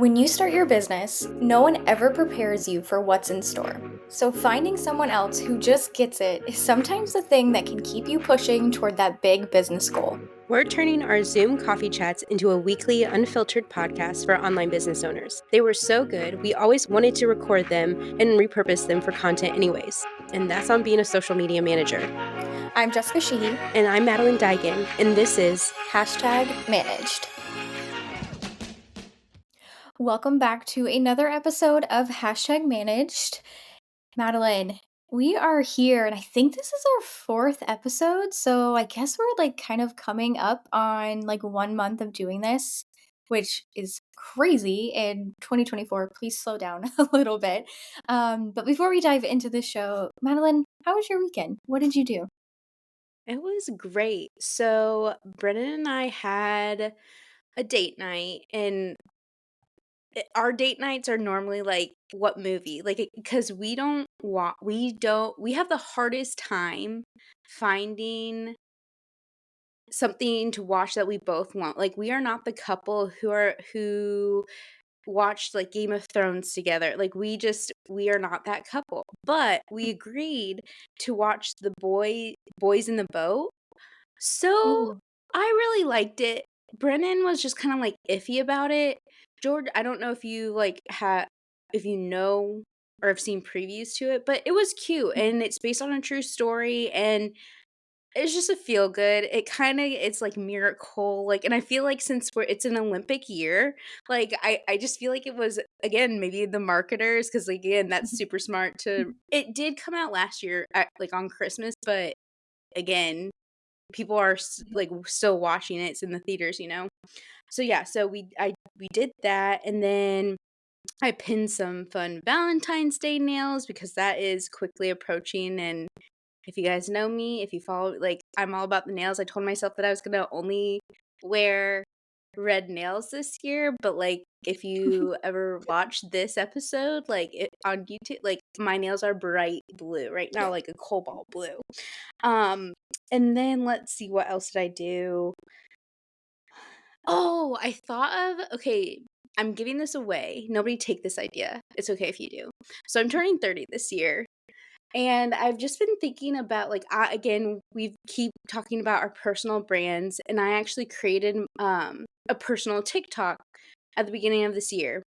When you start your business, no one ever prepares you for what's in store. So, finding someone else who just gets it is sometimes the thing that can keep you pushing toward that big business goal. We're turning our Zoom coffee chats into a weekly, unfiltered podcast for online business owners. They were so good, we always wanted to record them and repurpose them for content, anyways. And that's on being a social media manager. I'm Jessica Sheehy. And I'm Madeleine Digan, and this is #managed. Welcome back to another episode of #managed. Madeleine, we are here, and I think this is our fourth episode. So I guess we're kind of coming up on 1 month of doing this, which is crazy in 2024. Please slow down a little bit. But before we dive into the show, Madeleine, how was your weekend? What did you do? it was great. So Brennan and I had a date night, and our date nights are normally like what movie? Like because we have the hardest time finding something to watch that we both want. Like we are not the couple who watched like Game of Thrones together. Like we are not that couple. But we agreed to watch Boys in the Boat. So Ooh. I really liked it. Brennan was just kind of like iffy about it. George, I don't know if you if you know or have seen previews to it, but it was cute and it's based on a true story and it's just a feel good. It's like miracle, like, and I feel like since it's an Olympic year, like I just feel like it was again maybe the marketers because like, again that's super smart to. It did come out last year like on Christmas, but again people are like still watching it. It's in the theaters, you know. So yeah, so we did that, and then I pinned some fun Valentine's Day nails because that is quickly approaching, and if you guys know me, if you follow, like, I'm all about the nails. I told myself that I was gonna only wear red nails this year, but, like, if you ever watch this episode, like, on YouTube, like, my nails are bright blue right now, like a cobalt blue. Um, and then let's see, what else did I do? Oh, I thought of okay, I'm giving this away. Nobody take this idea. It's okay if you do. So I'm turning 30 this year. And I've just been thinking about like again, we keep talking about our personal brands, and I actually created a personal TikTok at the beginning of this year.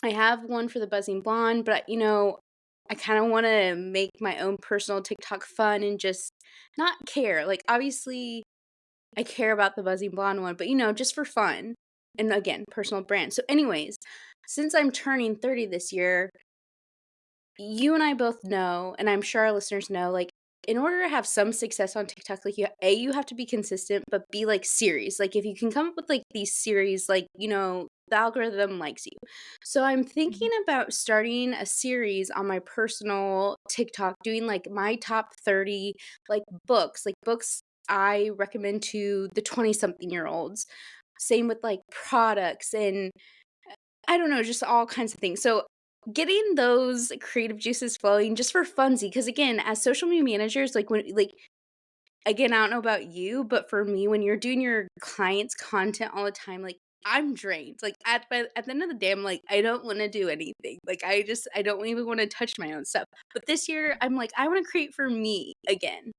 I have one for the Buzzing Blonde, but I kind of want to make my own personal TikTok fun and just not care. Like obviously I care about the Buzzing Blonde one, but just for fun. And again, personal brand. So anyways, since I'm turning 30 this year, you and I both know, and I'm sure our listeners know, like in order to have some success on TikTok, like you have to be consistent, but be like series. Like if you can come up with like these series, like the algorithm likes you. So I'm thinking about starting a series on my personal TikTok, doing like my top 30 like books I recommend to the 20 something year olds. Same with like products and I don't know, just all kinds of things. So getting those creative juices flowing just for funsies, because again, as social media managers, like when like again, I don't know about you, but for me, when you're doing your clients' content all the time, like I'm drained. Like at the end of the day, I'm like, I don't want to do anything. Like I don't even want to touch my own stuff. But this year, I'm like, I want to create for me again.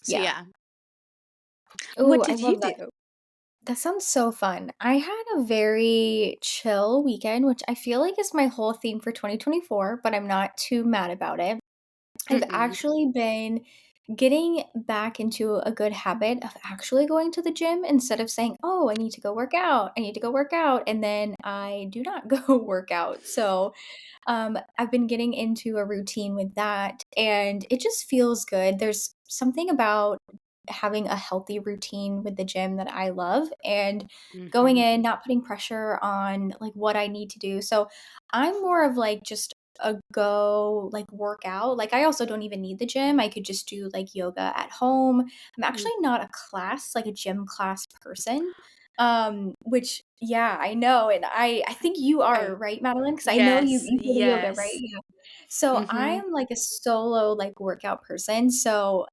So Yeah. yeah. What Ooh, I did you love that. do? That sounds so fun. I had a very chill weekend, which I feel like is my whole theme for 2024, but I'm not too mad about it. I've Mm-mm. actually been getting back into a good habit of actually going to the gym instead of saying, "Oh, I need to go work out. I need to go work out." And then I do not go work out. So, I've been getting into a routine with that and it just feels good. There's something about having a healthy routine with the gym that I love and going Mm-hmm. in, not putting pressure on what I need to do. So I'm more of just a go workout. Like I also don't even need the gym. I could just do yoga at home. I'm actually not a class, like a gym class person. Which yeah, I know, and I think you are, I right, Madeline? Because I know Yes, you go to yoga, right? yes. Yeah. So Mhm, I'm like a solo like workout person. So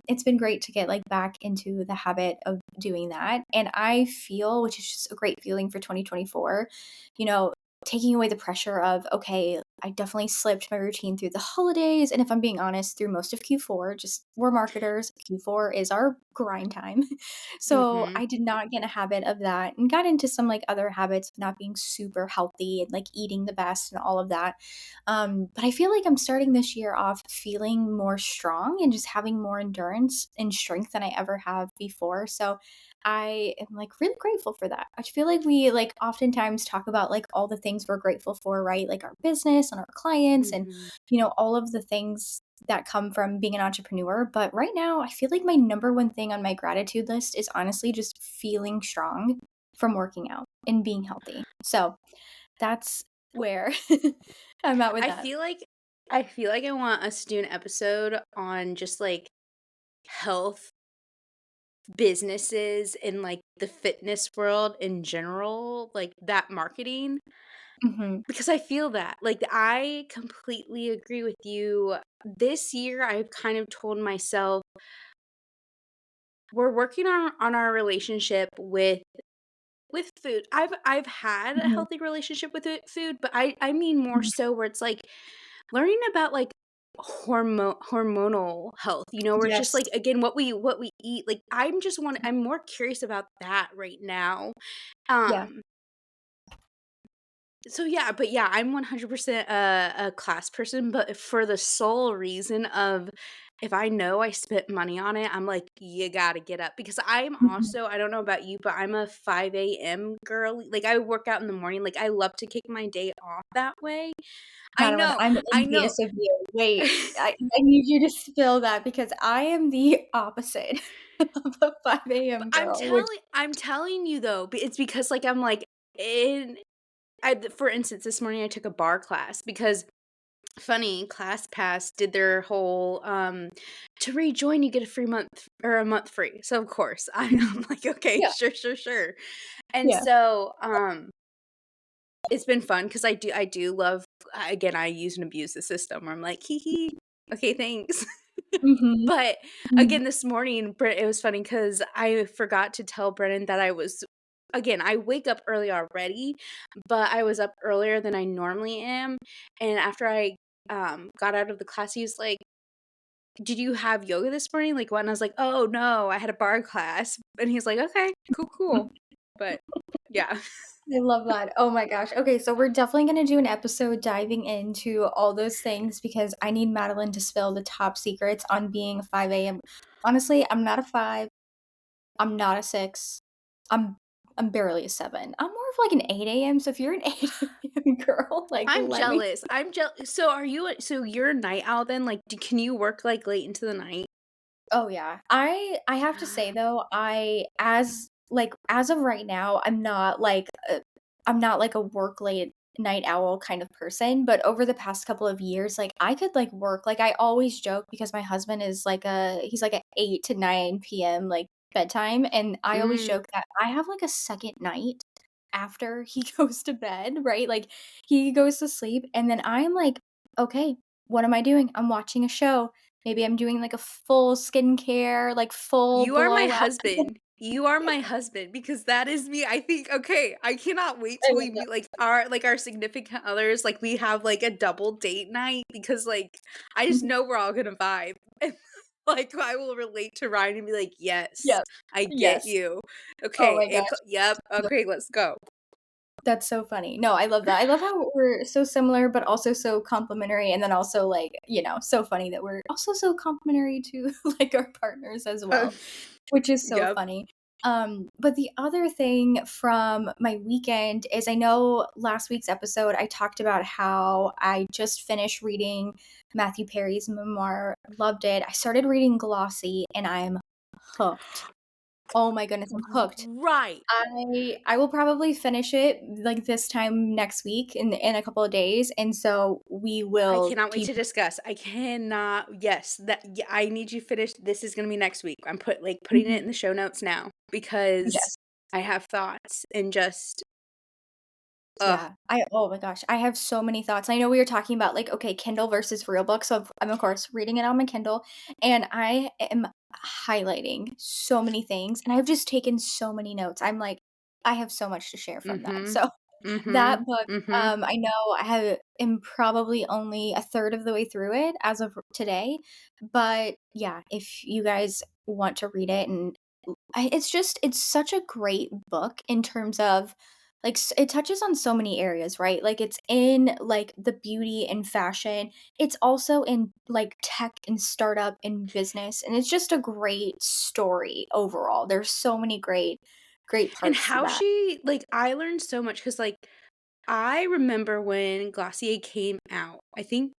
it's been great to get like back into the habit of doing that. And I feel, which is just a great feeling for 2024, you know, taking away the pressure of, okay, I definitely slipped my routine through the holidays. And if I'm being honest, through most of Q4, just we're marketers. Q4 is our grind time. So mhm, I did not get in a habit of that and got into some like other habits of not being super healthy and like eating the best and all of that. But I feel like I'm starting this year off feeling more strong and just having more endurance and strength than I ever have before. So I am like really grateful for that. I feel like we like oftentimes talk about like all the things we're grateful for, right? Like our business and our clients and mhm. all of the things that come from being an entrepreneur. But right now, I feel like my number one thing on my gratitude list is honestly just feeling strong from working out and being healthy. So that's where I'm at with I that. feel like I feel like I want us to do an episode on just, like, health, businesses, and, like, the fitness world in general, like, that marketing, Mhm. because I feel that. Like, I completely agree with you. This year, I've kind of told myself, we're working on our relationship with food. I've had a Mhm. healthy relationship with food, but I mean more Mhm. so where it's like learning about like hormonal health, where it's just Yes. like again what we eat. Like I'm more curious about that right now. Yeah. Um so yeah, but yeah, I'm 100% a class person, but for the sole reason of if I know I spent money on it, I'm like, you gotta get up because I'm Mhm. also, I don't know about you, but I'm a 5 a.m. girl. Like I work out in the morning. Like I love to kick my day off that way. I Madeline, know, I'm I know. envious of you. Wait, I need you to spill that because I am the opposite of a 5 But AM girl, which I'm telling you though, it's because like I'm like in for instance, this morning I took a bar class because funny, ClassPass did their whole, to rejoin, you get a free month or a month free. So, of course, I'm Mhm. like, "Okay, Yeah, sure, sure, sure." And yeah. so, it's been fun because I do love again, I use and abuse the system where I'm like, "Hee hee. Okay, thanks." Mhm. But, Mhm. again, this morning, it was funny because I forgot to tell Brennan that again, I wake up early already, but I was up earlier than I normally am, and after I, got out of the class, he was like, "Did you have yoga this morning?" Like, what? And I was like, "Oh, no, I had a bar class." And he's like, "Okay, cool, cool." But, yeah. I love that. Oh my gosh. Okay, so we're definitely gonna do an episode diving into all those things because I need Madeline to spill the top secrets on being a 5 AM. Honestly, I'm not a 5, I'm not a 6, I'm I'm barely a 7. I'm more of like an 8 AM, so if you're an 8 AM girl, like, I'm let me. jealous. I'm jealous. So are you so you're a night owl then? Like, can you work, like, late into the night? Oh, yeah. I have to say though, as of right now, I'm not like a work late night owl kind of person, but over the past couple of years, like I could like work. Like I always joke because my husband is he's like a 8 to 9 p.m. like bedtime, and I always Mm. joke that I have like a second night after he goes to bed, right? Like he goes to sleep and then I'm like, "Okay, what am I doing? I'm watching a show. Maybe I'm doing like a full skincare, like full You are my blowout." husband. You are my husband because that is me. I think, okay, I cannot wait I till we love that. meet like our significant others. Like we have like a double date night because like I just Mhm. know we're all gonna vibe. And like I will relate to Ryan and be like, yes, Yes. I get Yes. you. Oh Okay, my gosh. yep, okay, let's go. That's so funny. No, I love that. I love how we're so similar, but also so complementary, and then also, like, so funny that we're also so complementary to, like, our partners as Uh, well, which is so yep. funny. But the other thing from my weekend is I know last week's episode, I talked about how I just finished reading Matthew Perry's memoir, loved it. I started reading Glossy, and I'm hooked. Oh my goodness, I'm hooked. Right. I will probably finish it, like, this time next week in a couple of days, and so we I will cannot wait keep. to discuss. I cannot. Yes, that yeah, I need you finished. This is gonna be next week. I'm putting it Mhm. in the show notes now because Yes. I have thoughts and just ugh. Yeah. Oh my gosh, I have so many thoughts. I know we were talking about like, okay, Kindle versus real books. So I'm of course reading it on my Kindle and I am highlighting so many things and I've just taken so many notes. I'm like, I have so much to share from that. Mhm. So that Mhm. book, Mhm. I know am probably only a third of the way through it as of today. But yeah, if you guys want to read it and it's such a great book in terms of like it touches on so many areas, right? Like it's in like the beauty and fashion. It's also in like tech and startup and business and it's just a great story overall. There's so many great And parts to how that. she like, I learned so much because like, I remember when Glossier came out. I think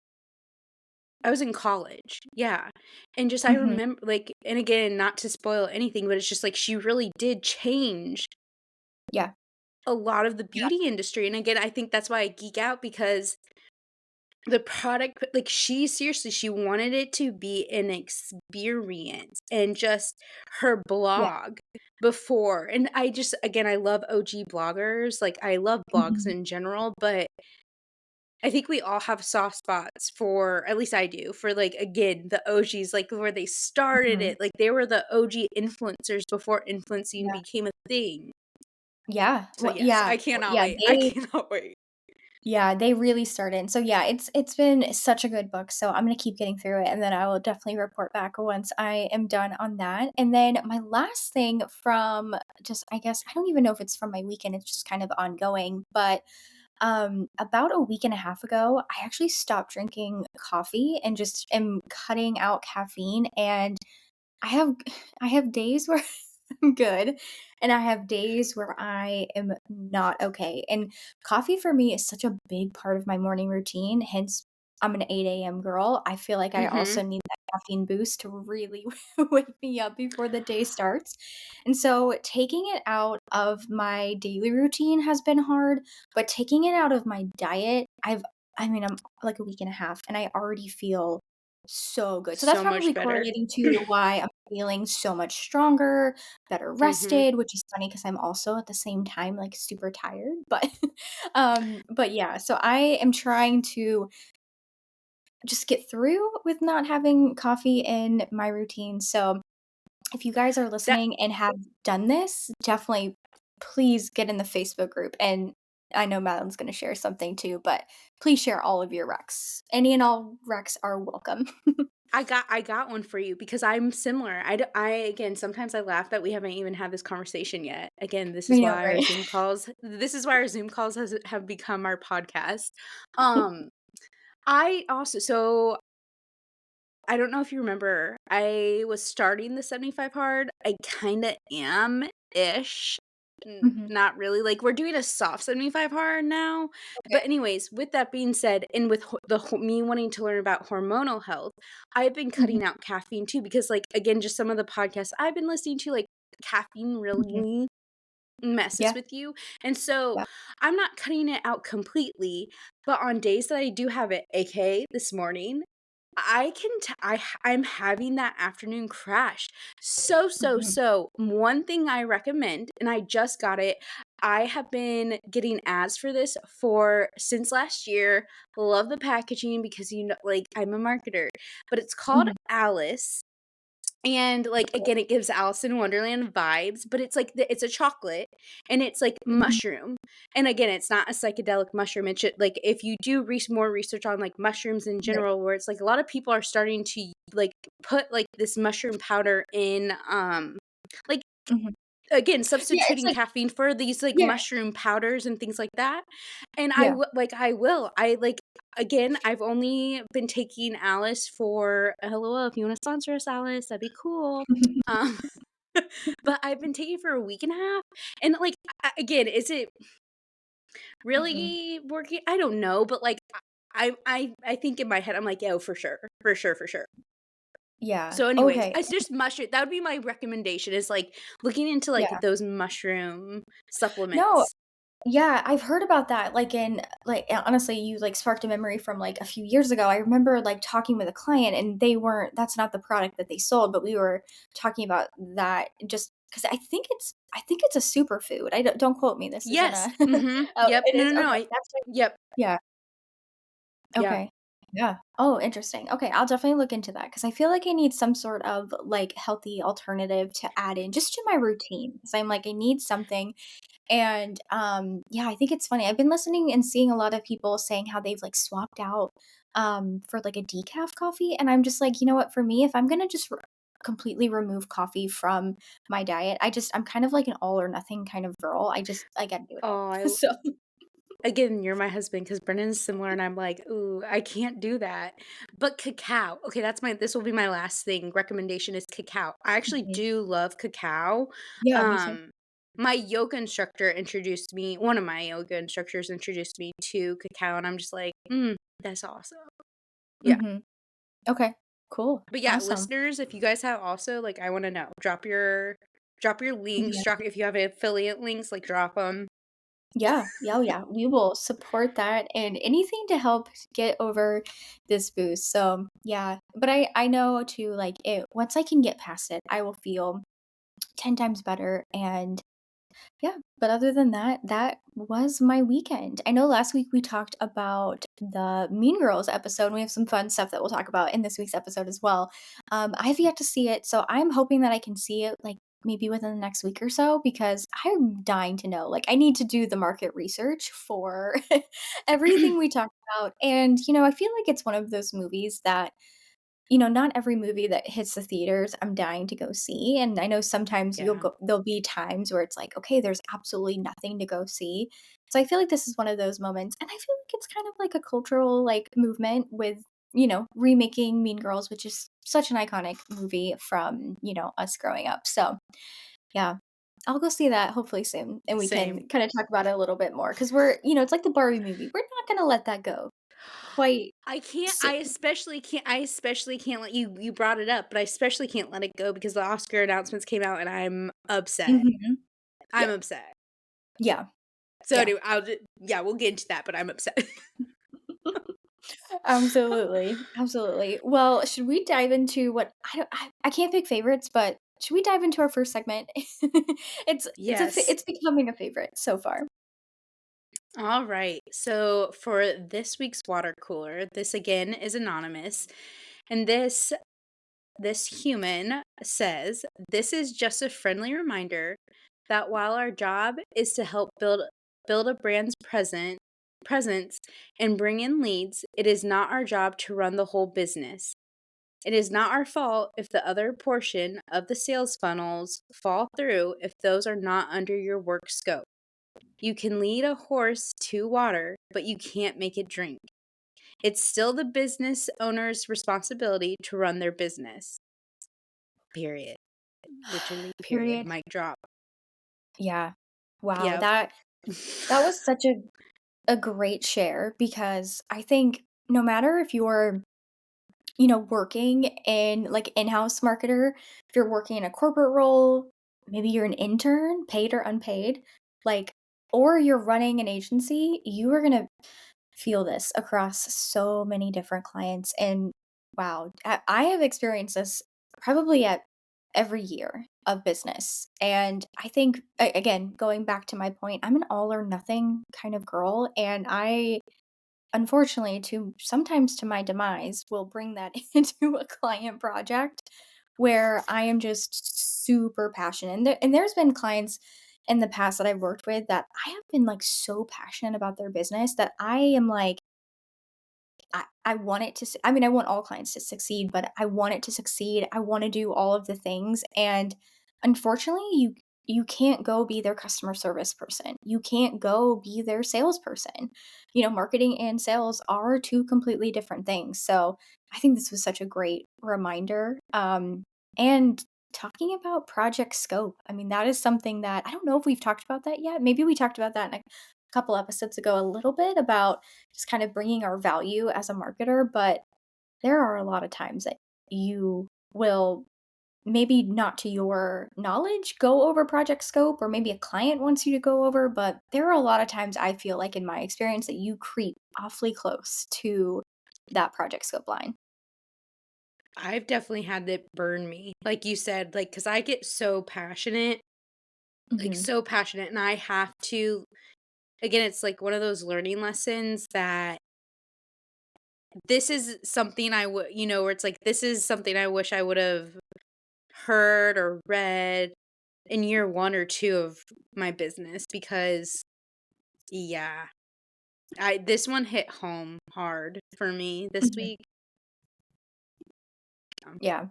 I was in college, yeah, and just I Mhm. remember like and again, not to spoil anything, but it's just like she really did change Yeah. a lot of the Yeah. beauty industry, and again, I think that's why I geek out because the product like, she seriously, she wanted it to be an experience, and just her Yeah. blog before and I just again, I love OG bloggers, like, I love blogs Mhm. in general, but I think we all have soft spots for at least I do, for, like, again, the OGs, like, where they started Mhm. it, like, they were the OG influencers before influencing Yeah. became a thing. Yeah. So, Well, yes, yeah. I cannot Yeah, wait, I cannot wait. they really started. So yeah, it's been such a good book. So I'm gonna keep getting through it and then I will definitely report back once I am done on that. And then my last thing from just I guess I don't even know if it's from my weekend, it's just kind of ongoing, but about a week and a half ago, I actually stopped drinking coffee and just am cutting out caffeine and I have I have days where I'm good and I have days where I am not okay. And coffee for me is such a big part of my morning routine. Hence, I'm an 8 a.m. girl. I feel like I also Mhm. need that caffeine boost to really wake me up before the day starts. And so taking it out of my daily routine has been hard, but taking it out of my diet, I'm like a week and a half and I already feel so good. So that's So much probably better. correlating to why I'm feeling so much stronger, better Mhm. rested, which is funny because 'cause I'm also at the same time, like, super tired, but, but yeah, so I am trying to just get through with not having coffee in my routine, so if you guys are That listening and have done this, definitely please get in the Facebook group, and I know Madeline's gonna share something too, but please share all of your recs. Any and all recs are welcome. I got one for you because I'm similar. I again, sometimes I laugh that we haven't even had this conversation yet. Again, I know, right? This is why our Zoom calls have become our podcast. Um, I also so I don't know if you remember, I was starting the 75 hard. I kinda am-ish. Mhm. Not really, like, we're doing a soft 75 hard now, Okay. but anyways, with that being said, and with me wanting to learn about hormonal health, I've been Mhm. cutting out caffeine too because, like, again, just some of the podcasts I've been listening to, like, caffeine Mhm. really messes Yeah. with you, and so Yeah. I'm not cutting it out completely, but on days that I do have it, AKA this morning, I can t I'm having that afternoon crash. Mhm. So, one thing I recommend, and I just got it, I have been getting ads for this for since last year, love the packaging because, like, I'm a marketer, but it's called Mhm. Alice, and, like, Okay. again, it gives Alice in Wonderland vibes, but it's like it's a chocolate, and it's, like, Mhm. mushroom, and again, it's not a psychedelic mushroom, it should like, if you do more research on, like, mushrooms in Right. general, where it's, like, a lot of people are starting to, like, put, like, this mushroom powder in, like, Mhm. again, Yeah, it's substituting like caffeine for these, like, yeah. mushroom powders and things like that, and Yeah. I will. I, like again, I've only been taking Alice for LOL, if you wanna sponsor us, Alice, that'd be cool. Um, but I've been taking it for a week and a half, and, like, again, is it Mhm. really working? I don't know, but, like, I think in my head, I'm like, "Oh, for sure. For sure, for sure." Yeah. So anyways, Okay. it's just mushroom that would be my recommendation is, like, looking into, like, Yeah. those mushroom No, supplements. yeah, I've heard about that, like, honestly, you, like, sparked a memory from, like, a few years ago. I remember, like, talking with a client, and that's not the product that they sold, but we were talking about that just because I think it's a superfood. I don't quote me. This isn't Yes. a Mhm. oh, Yep. it No, is? no, no. Okay, I that's right. Yep. Yeah, Yeah. okay. Yeah. Oh, interesting. Okay, I'll definitely look into that because I feel like I need some sort of, like, healthy alternative to add in just to my routine. Because 'cause I'm like, I need something. And, yeah, I think it's funny. I've been listening and seeing a lot of people saying how they've, like, swapped out, for, like, a decaf coffee, and I'm just like, "You know what? For me, if I'm gonna just completely remove coffee from my diet, I'm kind of like an all or nothing kind of girl. I gotta do it all." Oh, So again, you're my husband because Brendan's similar, and I'm like, "Ooh, I can't do that." But cacao, okay, this will be my last thing, recommendation is cacao. I actually Mhm. do love cacao. Yeah, me too. Um, my yoga instructor introduced me one of my yoga instructors introduced me to cacao, and I'm just like, that's awesome." Yeah. Mhm. Okay. Cool. But yeah, Awesome. listeners, if you guys have also, like, I wanna know, drop your links, Yeah. if you have affiliate links, like, drop them. Yeah. Yeah, oh, yeah. We will support that and anything to help get over this boost. So, yeah. But I know too, like, it once I can get past it, I will feel 10 times better. And yeah, but other than that, that was my weekend. I know last week we talked about the Mean Girls episode, and we have some fun stuff that we'll talk about in this week's episode as well. I've yet to see it, so I'm hoping that I can see it like maybe within the next week or so because I'm dying to know. Like, I need to do the market research for everything we talked about. And, I feel like it's one of those movies that not every movie that hits the theaters I'm dying to go see, and I know sometimes Yeah, there'll be times where it's like, "Okay, there's absolutely nothing to go see." So I feel like this is one of those moments, and I feel like it's kind of like a cultural, like, movement with, remaking Mean Girls, which is such an iconic movie from, us growing up. So, yeah, I'll go see that hopefully soon, and we same. can kinda talk about it a little bit more because it's like the Barbie movie. We're not gonna let that go quite soon. I especially can't let you brought it up, but I especially can't let it go because the Oscar announcements came out and I'm upset. Mhm. I'm Yep. upset. Yeah. So Yeah. anyway, yeah, we'll get into that, but I'm upset. Absolutely, absolutely. Well, should we dive into what I can't pick favorites, but should we dive into our first segment? Yes. It's becoming a favorite so far. All right. So for this week's water cooler, this again is anonymous, and this human says, "This is just a friendly reminder that while our job is to help build a brand's presence and bring in leads, it is not our job to run the whole business. It is not our fault if the other portion of the sales funnels fall through if those are not under your work scope. You can lead a horse to water, but you can't make it drink. It's still the business owner's responsibility to run their business." Period. Literally, period. Period. Mic drop. Yeah. Wow, Yep. that was such a great share because I think no matter if you're working in like in-house marketer, if you're working in a corporate role, maybe you're an intern, paid or unpaid, like, or you're running an agency, you are going to feel this across so many different clients. And wow, I have experienced this probably at every year of business. And I think, again, going back to my point, I'm an all or nothing kind of girl. And I unfortunately, to sometimes to my demise, will bring that into a client project where I am just super passionate. And there's been clients in the past that I've worked with that I have been like so passionate about their business that I am like, I want it to, I mean, I want all clients to succeed, but I want it to succeed. I want to do all of the things. And unfortunately, you can't go be their customer service person. You can't go be their salesperson. Marketing and sales are two completely different things. So I think this was such a great reminder. And talking about project scope, I mean, that is something that I don't know if we've talked about that yet. Maybe we talked about that in a couple episodes ago a little bit about just kind of bringing our value as a marketer, but there are a lot of times that you will maybe not to your knowledge go over project scope or maybe a client wants you to go over, but there are a lot of times I feel like in my experience that you creep awfully close to that project scope line. I've definitely had it burn me, like you said, like, cause I get so passionate, like, Mhm. so passionate, and I have to again, it's like one of those learning lessons that this is something I would where it's like, this is something I wish I would've heard or read in year 1 or 2 of my business because, yeah, I this one hit home hard for me this Mhm. week. Yeah.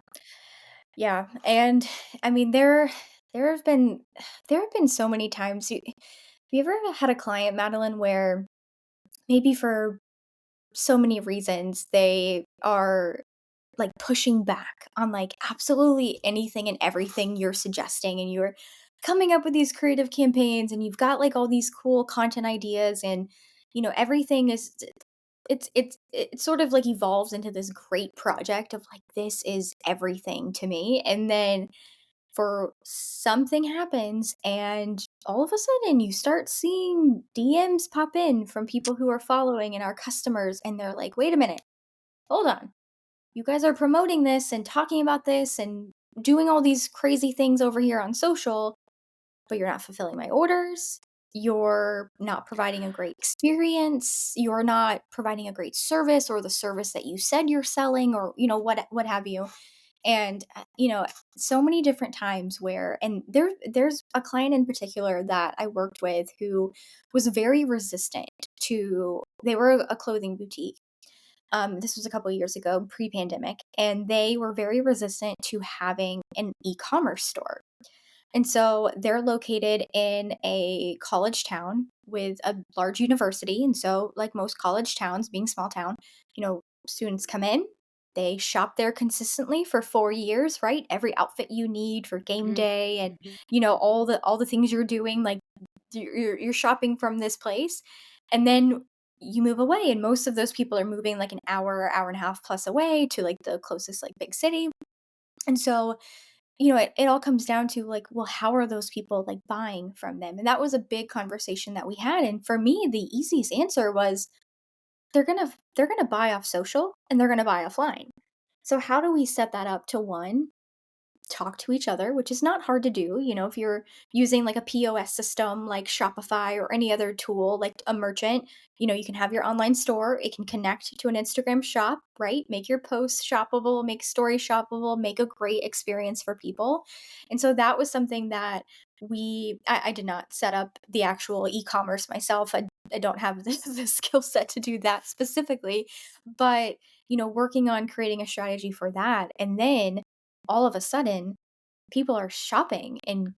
Yeah, and I mean, there have been there have been so many times have you ever had a client, Madeline, where maybe for so many reasons they are like pushing back on like absolutely anything and everything you're suggesting, and you're coming up with these creative campaigns, and you've got like all these cool content ideas, and everything is it sort of like evolves into this great project of like, this is everything to me, and then for something happens, and all of a sudden you start seeing DMs pop in from people who are following and are customers, and they're like, wait a minute, hold on, you guys are promoting this and talking about this and doing all these crazy things over here on social, but you're not fulfilling my orders. You're not providing a great experience. You're not providing a great service, or the service that you said you're selling, or what have you. And so many different times where, and there's a client in particular that I worked with who was very resistant to, they were a clothing boutique. This was a couple years ago, pre-pandemic, and they were very resistant to having an e-commerce store. And so they're located in a college town with a large university. And so, like most college towns, being small town, students come in, they shop there consistently for 4 years, right? Every outfit you need for game Mhm, day, and mhm, all the things you're doing, like you're shopping from this place, and then you move away, and most of those people are moving like an hour and a half plus away to like the closest like big city. And so it all comes down to like, well, how are those people like buying from them? And that was a big conversation that we had. And for me, the easiest answer was they're gonna buy off social, and they're gonna buy offline. So how do we set that up to, one, talk to each other, which is not hard to do. If you're using like a POS system like Shopify or any other tool like a merchant, you can have your online store. It can connect to an Instagram shop, right? Make your posts shoppable, make story shoppable, make a great experience for people. And so that was something that I did not set up the actual e-commerce myself. I don't have the skill set to do that specifically, but working on creating a strategy for that. And then all of a sudden, people are shopping and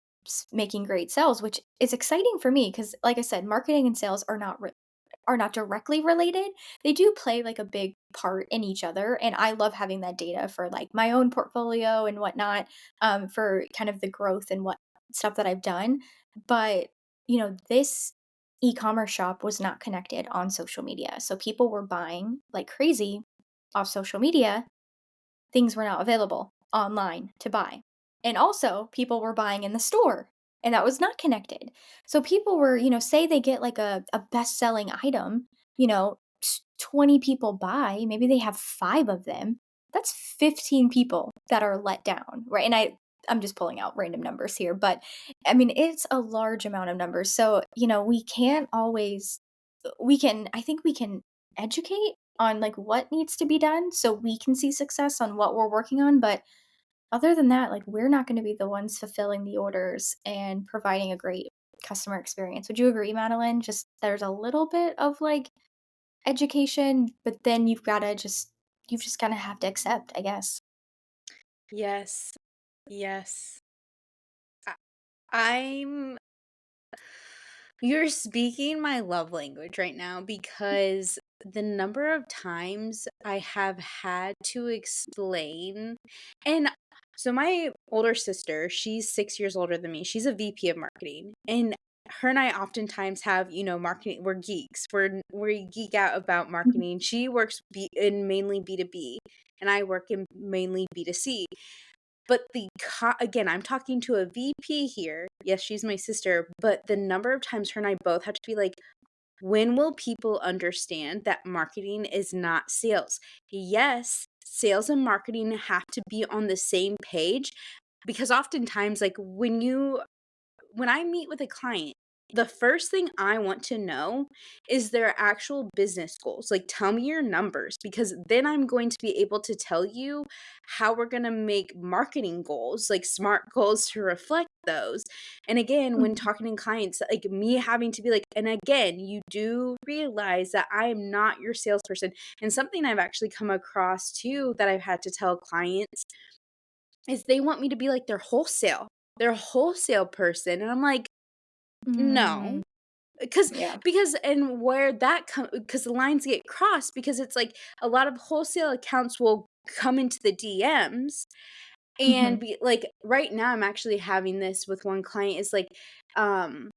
making great sales, which is exciting for me because, like I said, marketing and sales are not directly related. They do play like a big part in each other, and I love having that data for like my own portfolio and whatnot, for kind of the growth and what stuff that I've done. But this e-commerce shop was not connected on social media, so people were buying like crazy off social media. Things were not available online to buy. And also, people were buying in the store, and that was not connected. So people were, say they get like a best selling item, 20 people buy, maybe they have five of them. That's 15 people that are let down, right? And I'm just pulling out random numbers here, but I mean, it's a large amount of numbers. So, we can't always, I think we can educate on like what needs to be done so we can see success on what we're working on, but other than that, like, we're not going to be the ones fulfilling the orders and providing a great customer experience. Would you agree, Madeline? Just there's a little bit of like education, but then you've just got to have to accept, I guess. yes, yes. I I'm You're speaking my love language right now because the number of times I have had to explain and so my older sister, she's 6 years older than me. She's a VP of marketing. And her and I oftentimes have, marketing. We're geeks. We geek out about Mhm. marketing. She works in mainly B2B and I work in mainly B2C. But again, I'm talking to a VP here. Yes, she's my sister, but the number of times her and I both have to be like, when will people understand that marketing is not sales? Yes, sales and marketing have to be on the same page because oftentimes, like, when I meet with a client, the first thing I want to know is their actual business goals. Like, tell me your numbers because then I'm going to be able to tell you how we're going to make marketing goals, like smart goals to reflect those. And again, when Mhm, talking to clients, like me having to be like, and again, you do realize that I am not your salesperson. And something I've actually come across too that I've had to tell clients is they want me to be like their wholesale person. And I'm like, no, mm, because yeah, and where that because the lines get crossed because it's like a lot of wholesale accounts will come into the DMs and mhm, be like right now I'm actually having this with one client is like um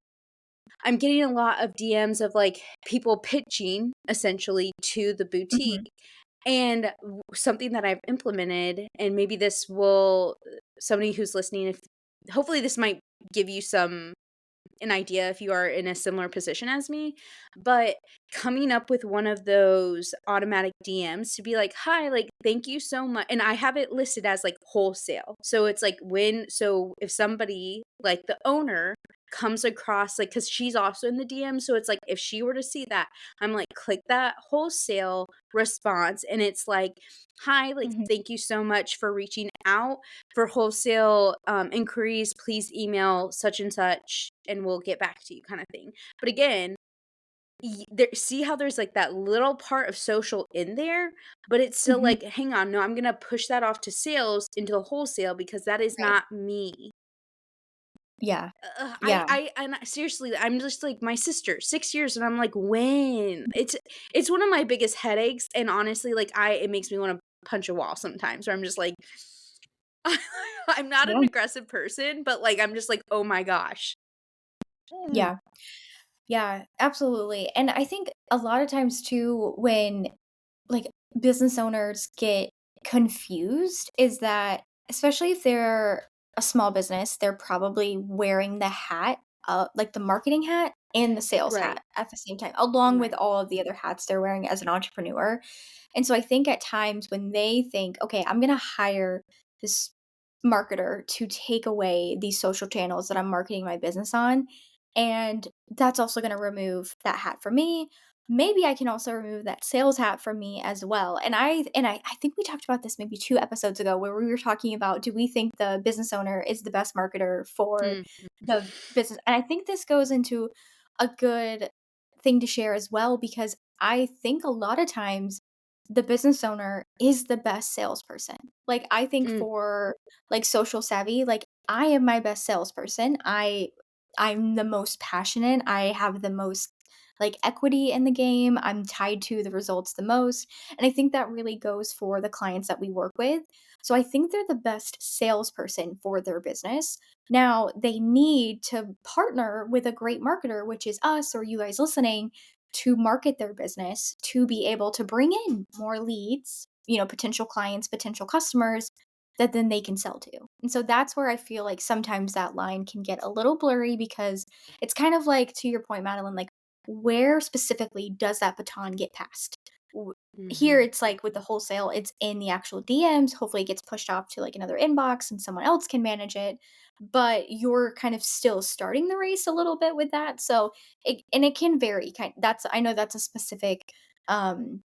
I'm getting a lot of DMs of like people pitching essentially to the boutique mhm, and something that I've implemented and maybe this will somebody who's listening if hopefully this might give you an idea if you are in a similar position as me, but coming up with one of those automatic DMs to be like, "Hi, like, thank you so much." And I have it listed as like wholesale. So it's like so if somebody like the owner comes across like cuz she's also in the DM, so it's like if she were to see that, I'm like click that wholesale response and it's like, "Hi, like mhm, thank you so much for reaching out for wholesale inquiries, please email such and such and we'll get back to you kind of thing. But again, see how there's like that little part of social in there, but it's still mhm, like, hang on, no, I'm going to push that off to sales into the wholesale because that is right. not me. Yeah, I, yeah, seriously, I'm just like my sister, 6 years, and I'm like, when it's one of my biggest headaches, and honestly, like it makes me want to punch a wall sometimes, where I'm just like, I'm not an yeah, aggressive person, but, like, I'm just like, "Oh my gosh." Mm. yeah, yeah, absolutely, and I think a lot of times too when, like, business owners get confused is that especially if they're a small business, they're probably wearing the hat, like the marketing hat and the sales Right, hat at the same time, along with right. all of the other hats they're wearing as an entrepreneur. And so I think at times when they think, okay, I'm going to hire this marketer to take away these social channels that I'm marketing my business on, and that's also going to remove that hat from me. Maybe I can also remove that sales hat from me as well. And I think we talked about this maybe 2 episodes ago where we were talking about do we think the business owner is the best marketer for Mm, the business? And I think this goes into a good thing to share as well because I think a lot of times the business owner is the best salesperson. Like I think mm, for like social savvy, like I am my best salesperson. I'm the most passionate. I have the most like equity in the game. I'm tied to the results the most. And I think that really goes for the clients that we work with. So I think they're the best salesperson for their business. Now, they need to partner with a great marketer, which is us or you guys listening, to market their business, to be able to bring in more leads, potential clients, potential customers that then they can sell to. And so that's where I feel like sometimes that line can get a little blurry because it's kind of like, to your point, Madeline, like where specifically does that baton get passed? Here, mhm. it's like with the wholesale, it's in the actual DMs. Hopefully, it gets pushed off to like another inbox and someone else can manage it. But you're kind of still starting the race a little bit with that. So it can vary. I know that's a specific um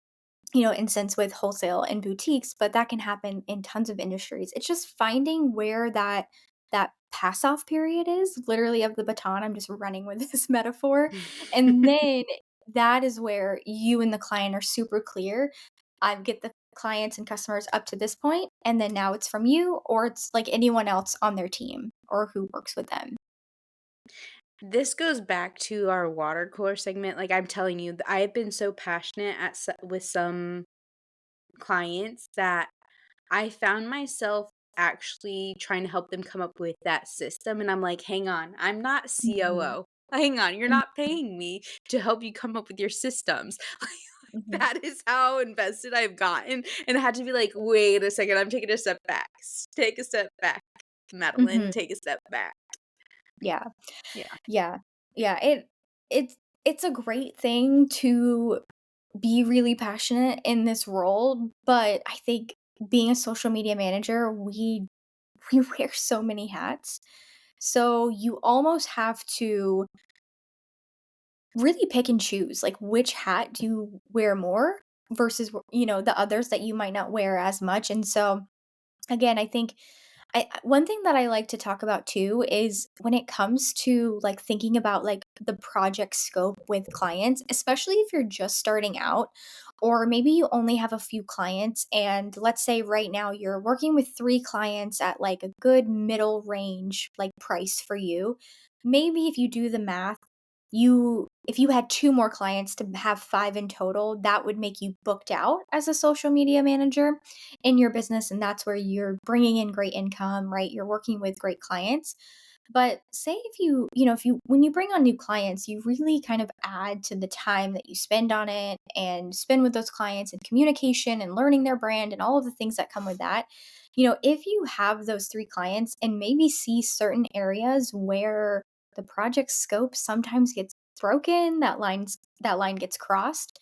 instance with wholesale and boutiques, but that can happen in tons of industries. It's just finding where that pass off period is, literally of the baton. I'm just running with this metaphor. And then that is where you and the client are super clear. I get the clients and customers up to this point, and then now it's from you or it's like anyone else on their team or who works with them. This goes back to our water cooler segment, like, I'm telling you, I've been so passionate with some clients that I found myself actually trying to help them come up with that system, and I'm like, "Hang on, I'm not Mhm. COO. Hang on, you're Mhm. not paying me to help you come up with your systems." Mhm. That is how invested I've gotten, and I had to be like, "Wait a second, I'm taking a step back. Take a step back, Madeline, Mhm. take a step back." Yeah. Yeah. Yeah. Yeah. It's a great thing to be really passionate in this role, but I think being a social media manager, we wear so many hats. So you almost have to really pick and choose, like, which hat do you wear more versus, the others that you might not wear as much. And so, again, I think one thing that I like to talk about too is when it comes to, like, thinking about, like, the project scope with clients, especially if you're just starting out, or maybe you only have a few clients, and let's say right now you're working with 3 clients at, like, a good middle range, like, price for you. Maybe if you do the math, you if you had 2 more clients to have 5 in total, that would make you booked out as a social media manager in your business, and that's where you're bringing in great income, right? You're working with great clients. But say if if you when you bring on new clients, you really kind of add to the time that you spend on it and spend with those clients and communication and learning their brand and all of the things that come with that. If you have those 3 clients and maybe see certain areas where the project scope sometimes gets broken, that line gets crossed,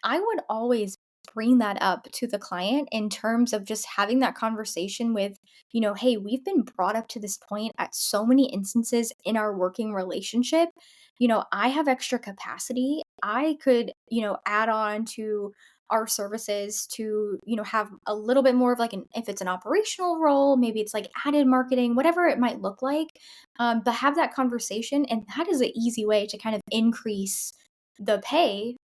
I would always bring that up to the client in terms of just having that conversation with, hey, we've been brought up to this point at so many instances in our working relationship. I have extra capacity. I could, add on to our services to, have a little bit more of like if it's an operational role, maybe it's like added marketing, whatever it might look like. But have that conversation. And that is an easy way to kind of increase the pay.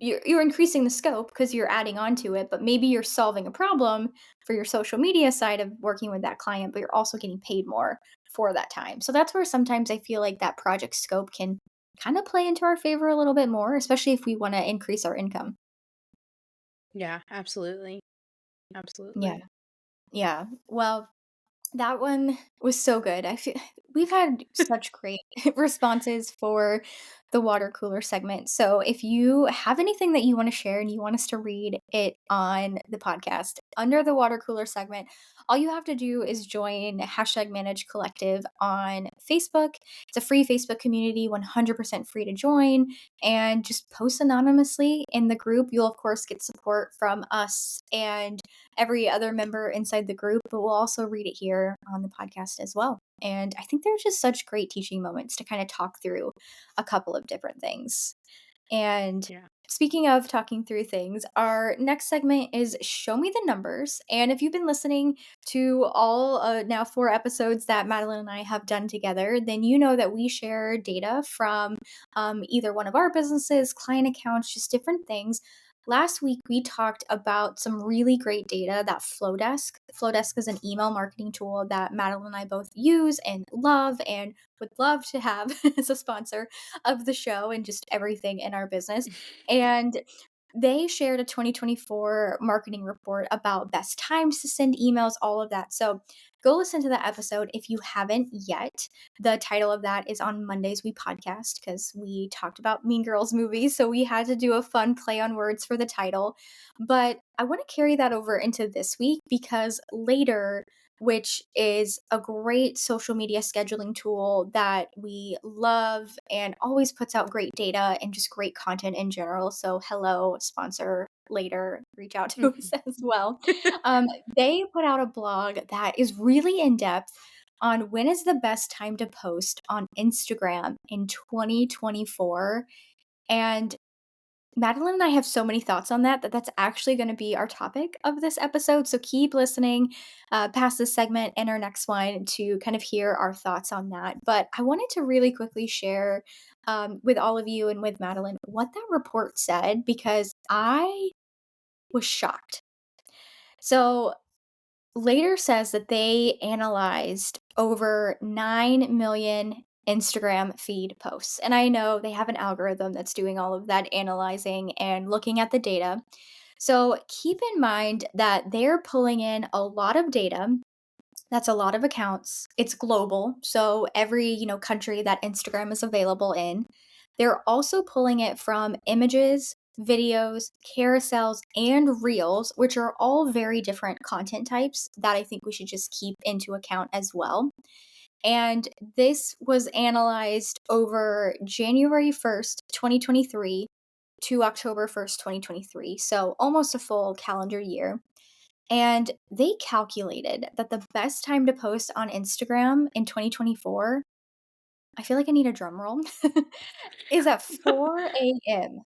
You're increasing the scope because you're adding on to it, but maybe you're solving a problem for your social media side of working with that client, but you're also getting paid more for that time. So that's where sometimes I feel like that project scope can kind of play into our favor a little bit more, especially if we want to increase our income. Yeah, absolutely. Yeah. Absolutely. Yeah. Well, that one was so good. I feel we've had such great responses for the water cooler segment. So if you have anything that you want to share and you want us to read it on the podcast under the water cooler segment, all you have to do is join hashtag manage collective on Facebook. It's a free Facebook community, 100% free to join, and just post anonymously in the group. You'll of course get support from us and every other member inside the group, but we'll also read it here on the podcast as well. And I think they're just such great teaching moments to kind of talk through a couple of different things. And Yeah. speaking of talking through things, our next segment is Show Me the Numbers. And if you've been listening to all now 4 episodes that Madeline and I have done together, then you know that we share data from either one of our businesses, client accounts, just different things. Last week, we talked about some really great data that Flowdesk is an email marketing tool that Madeline and I both use and love and would love to have as a sponsor of the show and just everything in our business. And they shared a 2024 marketing report about best times to send emails, all of that. So go listen to that episode if you haven't yet. The title of that is On Mondays We Podcast because we talked about Mean Girls movies. So we had to do a fun play on words for the title. But I want to carry that over into this week because later, which is a great social media scheduling tool that we love and always puts out great data and just great content in general. So, hello, sponsor later, reach out to us as well. They put out a blog that is really in depth on when is the best time to post on Instagram in 2024. And Madeline and I have so many thoughts on that that's actually going to be our topic of this episode. So keep listening past this segment and our next one to kind of hear our thoughts on that. But I wanted to really quickly share with all of you and with Madeline what that report said because I was shocked. So later says that they analyzed over 9 million Instagram feed posts. And I know they have an algorithm that's doing all of that analyzing and looking at the data. So keep in mind that they're pulling in a lot of data. That's a lot of accounts. It's global. So every, country that Instagram is available in. They're also pulling it from images, videos, carousels, and reels, which are all very different content types that I think we should just keep into account as well. And this was analyzed over January 1st, 2023 to October 1st, 2023. So almost a full calendar year. And they calculated that the best time to post on Instagram in 2024, I feel like I need a drum roll, is at 4 AM.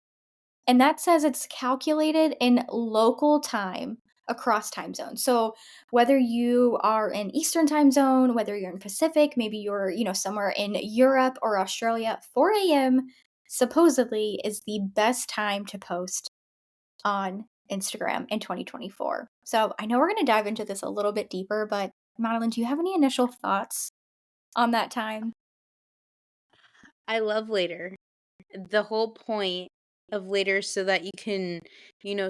And that says it's calculated in local time across time zones. So whether you are in Eastern time zone, whether you're in Pacific, maybe you're, somewhere in Europe or Australia, 4 AM supposedly is the best time to post on Instagram in 2024. So I know we're going to dive into this a little bit deeper, but Madeline, do you have any initial thoughts on that time? I love later. The whole point of later so that you can,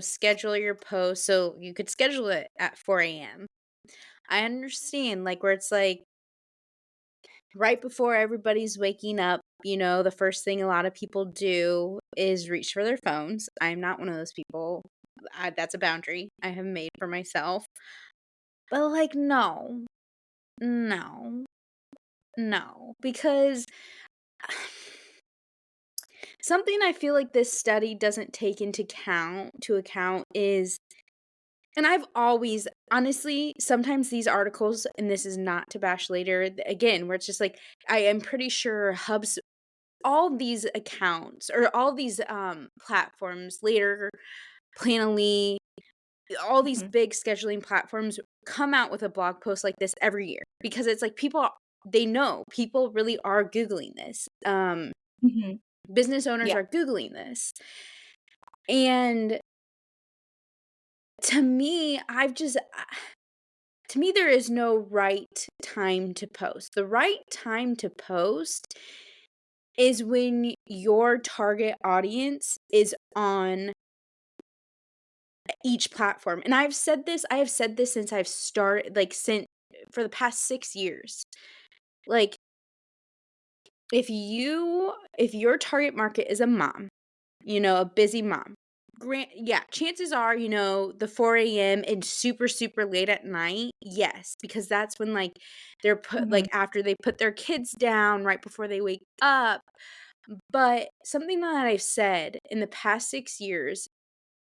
schedule your post. So you could schedule it at 4 a.m. I understand, like, where it's like right before everybody's waking up, the first thing a lot of people do is reach for their phones. I'm not one of those people. That's a boundary I have made for myself. But, like, no, no, no, because something I feel like this study doesn't take into account is, and I've always honestly, sometimes these articles, and this is not to bash later, again, where it's just like, I am pretty sure Hubs all these accounts or all these, platforms later, Planoly, all these Mhm. big scheduling platforms come out with a blog post like this every year because it's like they know people really are Googling this. Mhm. Business owners Yeah. are Googling this. And to me, to me, there is no right time to post. The right time to post is when your target audience is on each platform. And I have said this since I've started, like, since for the past 6 years. Like, if your target market is a mom, a busy mom, yeah, chances are, the 4 a.m. and super, super late at night, yes, because that's when, like, they're put, like, Mhm. after they put their kids down, right before they wake up. But something that I've said in the past 6 years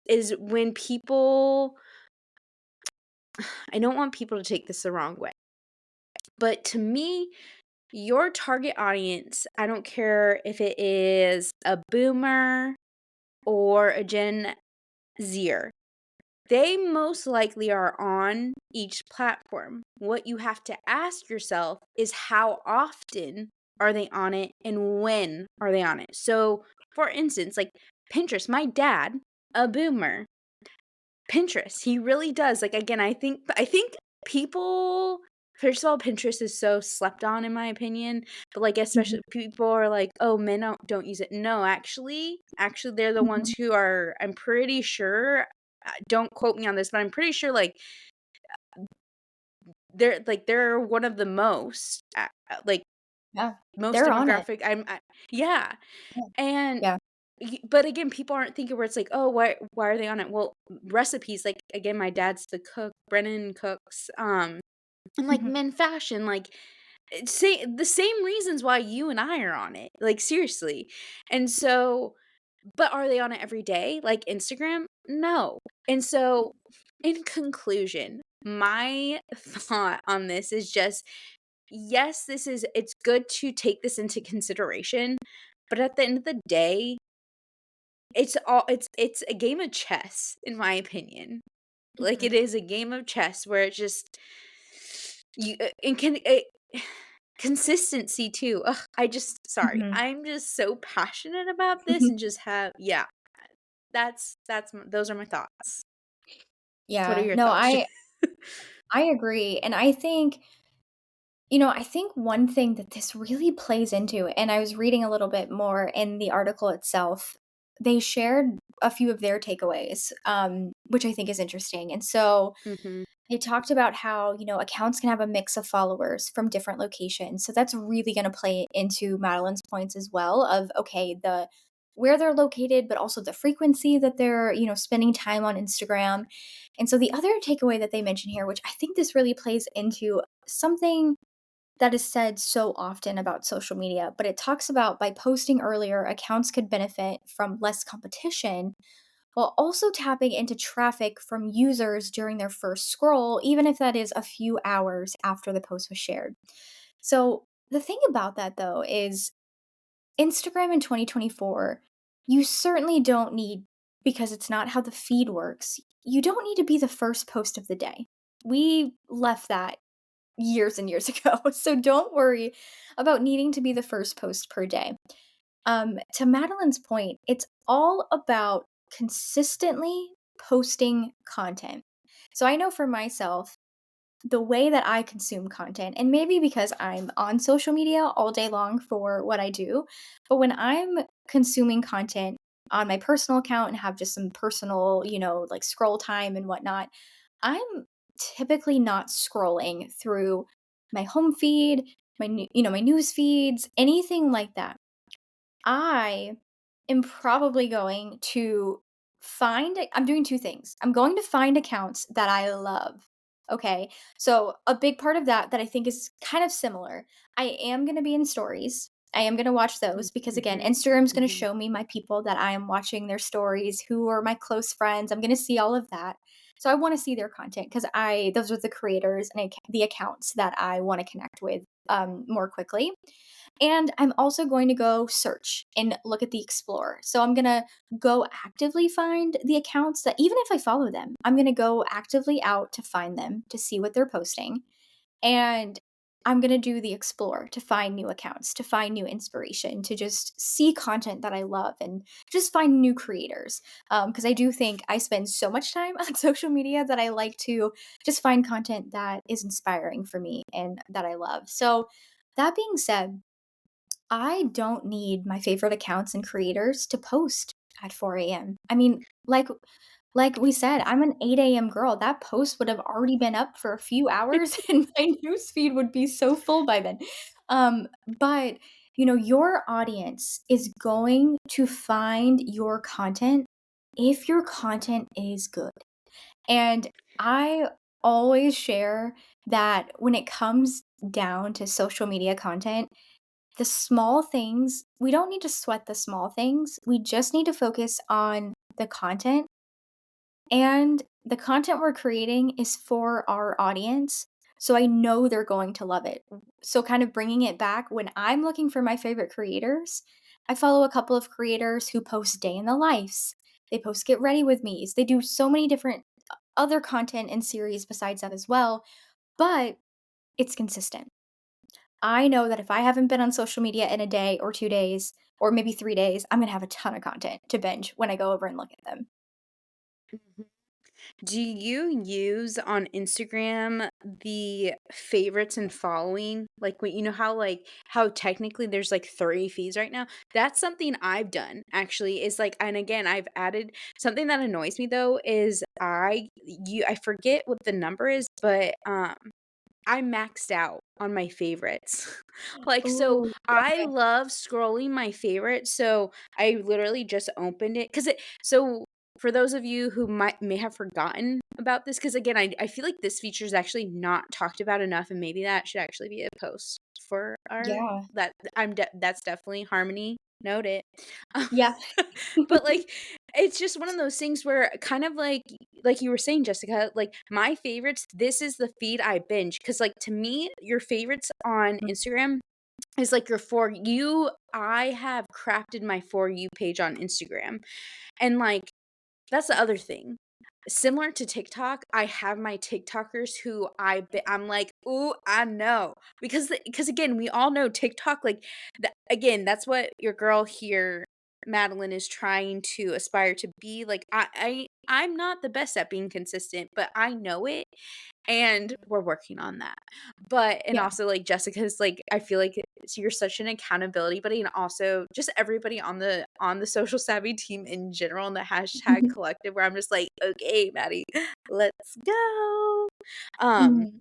is when people, I don't want people to take this the wrong way, but to me, your target audience, I don't care if it is a boomer or a Gen Zer, they most likely are on each platform. What you have to ask yourself is how often are they on it and when are they on it? So, for instance, like Pinterest, my dad, a boomer, Pinterest, he really does. Like, again, I think people, first of all, Pinterest is so slept on in my opinion, but, like, Mhm. especially people are like, "Oh, men don't use it." No, actually they're the ones Mhm. who are, I'm pretty sure, don't quote me on this, but I'm pretty sure, like, they're one of the most, like, Yeah. most They're on it. demographic, yeah. Yeah. And Yeah. but again, people aren't thinking where it's like, "Oh, why are they on it?" Well, recipes, like, again, my dad's the cook, Brennan cooks, and, like, Mhm. men fashion, like, say the same reasons why you and I are on it, like, seriously. And so, but are they on it every day like Instagram? No. And so, in conclusion, my thought on this is just, yes, it's good to take this into consideration, but at the end of the day, it's a game of chess, in my opinion. Like, it Mhm. is a game of chess where it just and consistency too. Ugh, sorry. Mhm. I'm just so passionate about this and just have, yeah, those are my thoughts. What are Yeah. your No, thoughts? I agree, and I think one thing that this really plays into, and I was reading a little bit more in the article itself, they shared a few of their takeaways, which I think is interesting. And so Mhm. they talked about how, accounts can have a mix of followers from different locations. So that's really going to play into Madeline's points as well of, okay, the where they're located, but also the frequency that they're, spending time on Instagram. And so the other takeaway that they mention here, which I think this really plays into something that is said so often about social media, but it talks about by posting earlier, accounts could benefit from less competition, while also tapping into traffic from users during their first scroll, even if that is a few hours after the post was shared. So, the thing about that though is Instagram in 2024, you certainly don't need, because it's not how the feed works, you don't need to be the first post of the day. We left that years and years ago. So don't worry about needing to be the first post per day. To Madeline's point, it's all about consistently posting content. So I know for myself, the way that I consume content, and maybe because I'm on social media all day long for what I do, but when I'm consuming content on my personal account and have just some personal, like scroll time and whatnot, I'm typically not scrolling through my home feed, my news feeds, anything like that. I am probably going to I'm doing 2 things. I'm going to find accounts that I love, okay? So, a big part of that I think is kind of similar, I am gonna be in stories. I am gonna watch those because, again, Mhm, Instagram's gonna mhm. show me my people that I am watching their stories, who are my close friends, I'm gonna see all of that. So, I wanna see their content because I those are the creators and the accounts that I wanna connect with, more quickly. And I'm also going to go search and look at the Explorer. So I'm going to go actively find the accounts that, even if I follow them, I'm going to go actively out to find them to see what they're posting. And I'm going to do the Explore to find new accounts, to find new inspiration, to just see content that I love and just find new creators. Because I do think I spend so much time on social media that I like to just find content that is inspiring for me and that I love. So, that being said, I don't need my favorite accounts and creators to post at 4 AM. I mean, like we said, I'm an 8 AM girl. That post would have already been up for a few hours and my newsfeed would be so full by then. But your audience is going to find your content if your content is good. And I always share that when it comes down to social media content, the small things, we don't need to sweat the small things. We just need to focus on the content. And the content we're creating is for our audience. So I know they're going to love it. So, kind of bringing it back, when I'm looking for my favorite creators, I follow a couple of creators who post day in the lives. They post get ready with me's. They do so many different other content and series besides that as well, but it's consistent. I know that if I haven't been on social media in a day or 2 days or maybe 3 days, I'm gonna have a ton of content to binge when I go over and look at them. Mhm. Do you use on Instagram the favorites and following? Like when you know how how technically there's like 30 feeds right now? That's something I've done actually is like and again I've added something that annoys me though is I forget what the number is, but I maxed out on my favorites. Like, so Ooh, I okay. love scrolling my favorites, so I literally just opened it because for those of you who may have forgotten about this, because again, I feel like this feature is actually not talked about enough, and maybe that should actually be a post for our Yeah. that's definitely Harmony, note it. Yeah. But, like, it's just one of those things where kind of like you were saying, Jessica, like, my favorites, this is the feed I binge because like, to me, your favorites on Mm, Instagram is like your For You. I have crafted my For You page on Instagram, and, like, that's the other thing. Similar to TikTok, I have my TikTokers who I'm like, "Ooh, I know." Because again, we all know TikTok, like, again, that's what your girl here, Madeline, is trying to aspire to be, like, I'm not the best at being consistent, but I know it, and we're working on that. But and yeah. also, like, Jessica's, like, I feel like you're such an accountability buddy, and also just everybody on the social savvy team in general, and the hashtag collective where I'm just like, "Okay, Maddie, let's go." Um, Mhm.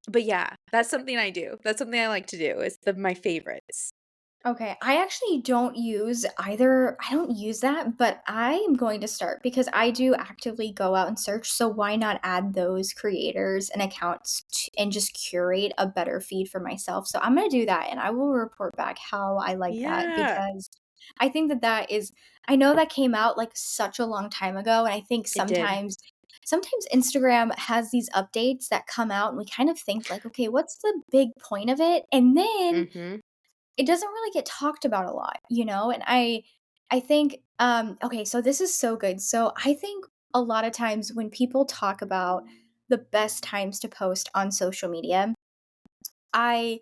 but yeah, that's something I do. That's something I like to do, is my favorites. Okay, I actually don't use either. I don't use that, but I am going to start because I do actively go out and search. So why not add those creators and accounts and just curate a better feed for myself? So I'm going to do that and I will report back how I like that Yeah. because I think that that is I know that came out, like, such a long time ago, and I think It did. sometimes Instagram has these updates that come out, and we kind of think, like, "Okay, what's the big point of it?" And then Mhm. it doesn't really get talked about a lot, you know? And I think, okay, so this is so good. So I think a lot of times when people talk about the best times to post on social media, I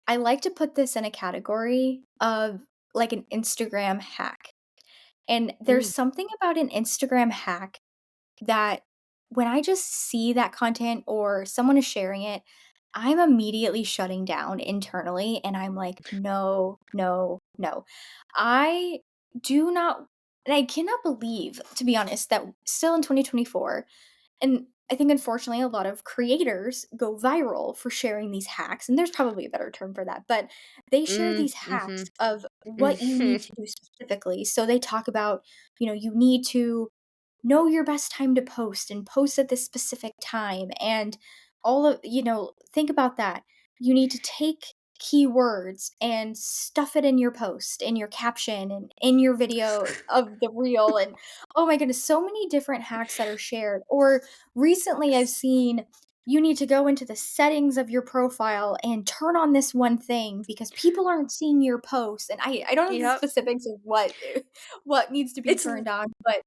I like to put this in a category of like an Instagram hack. And there's Mm. something about an Instagram hack that when I just see that content or someone is sharing it, I'm immediately shutting down internally and I'm like, no, no, no. I do not, and I cannot believe, to be honest, that still in 2024, and I think unfortunately a lot of creators go viral for sharing these hacks, and there's probably a better term for that, but they share Mm, these hacks mhm. of what you need Mhm. to do specifically. So they talk about, you need to know your best time to post and post at this specific time and all of think about that. You need to take keywords and stuff it in your post, in your caption, and in your video of the reel, and oh my goodness, so many different hacks that are shared. Or recently I've seen you need to go into the settings of your profile and turn on this one thing because people aren't seeing your posts, and I don't know the Yep. specifics of what needs to be It's turned on, but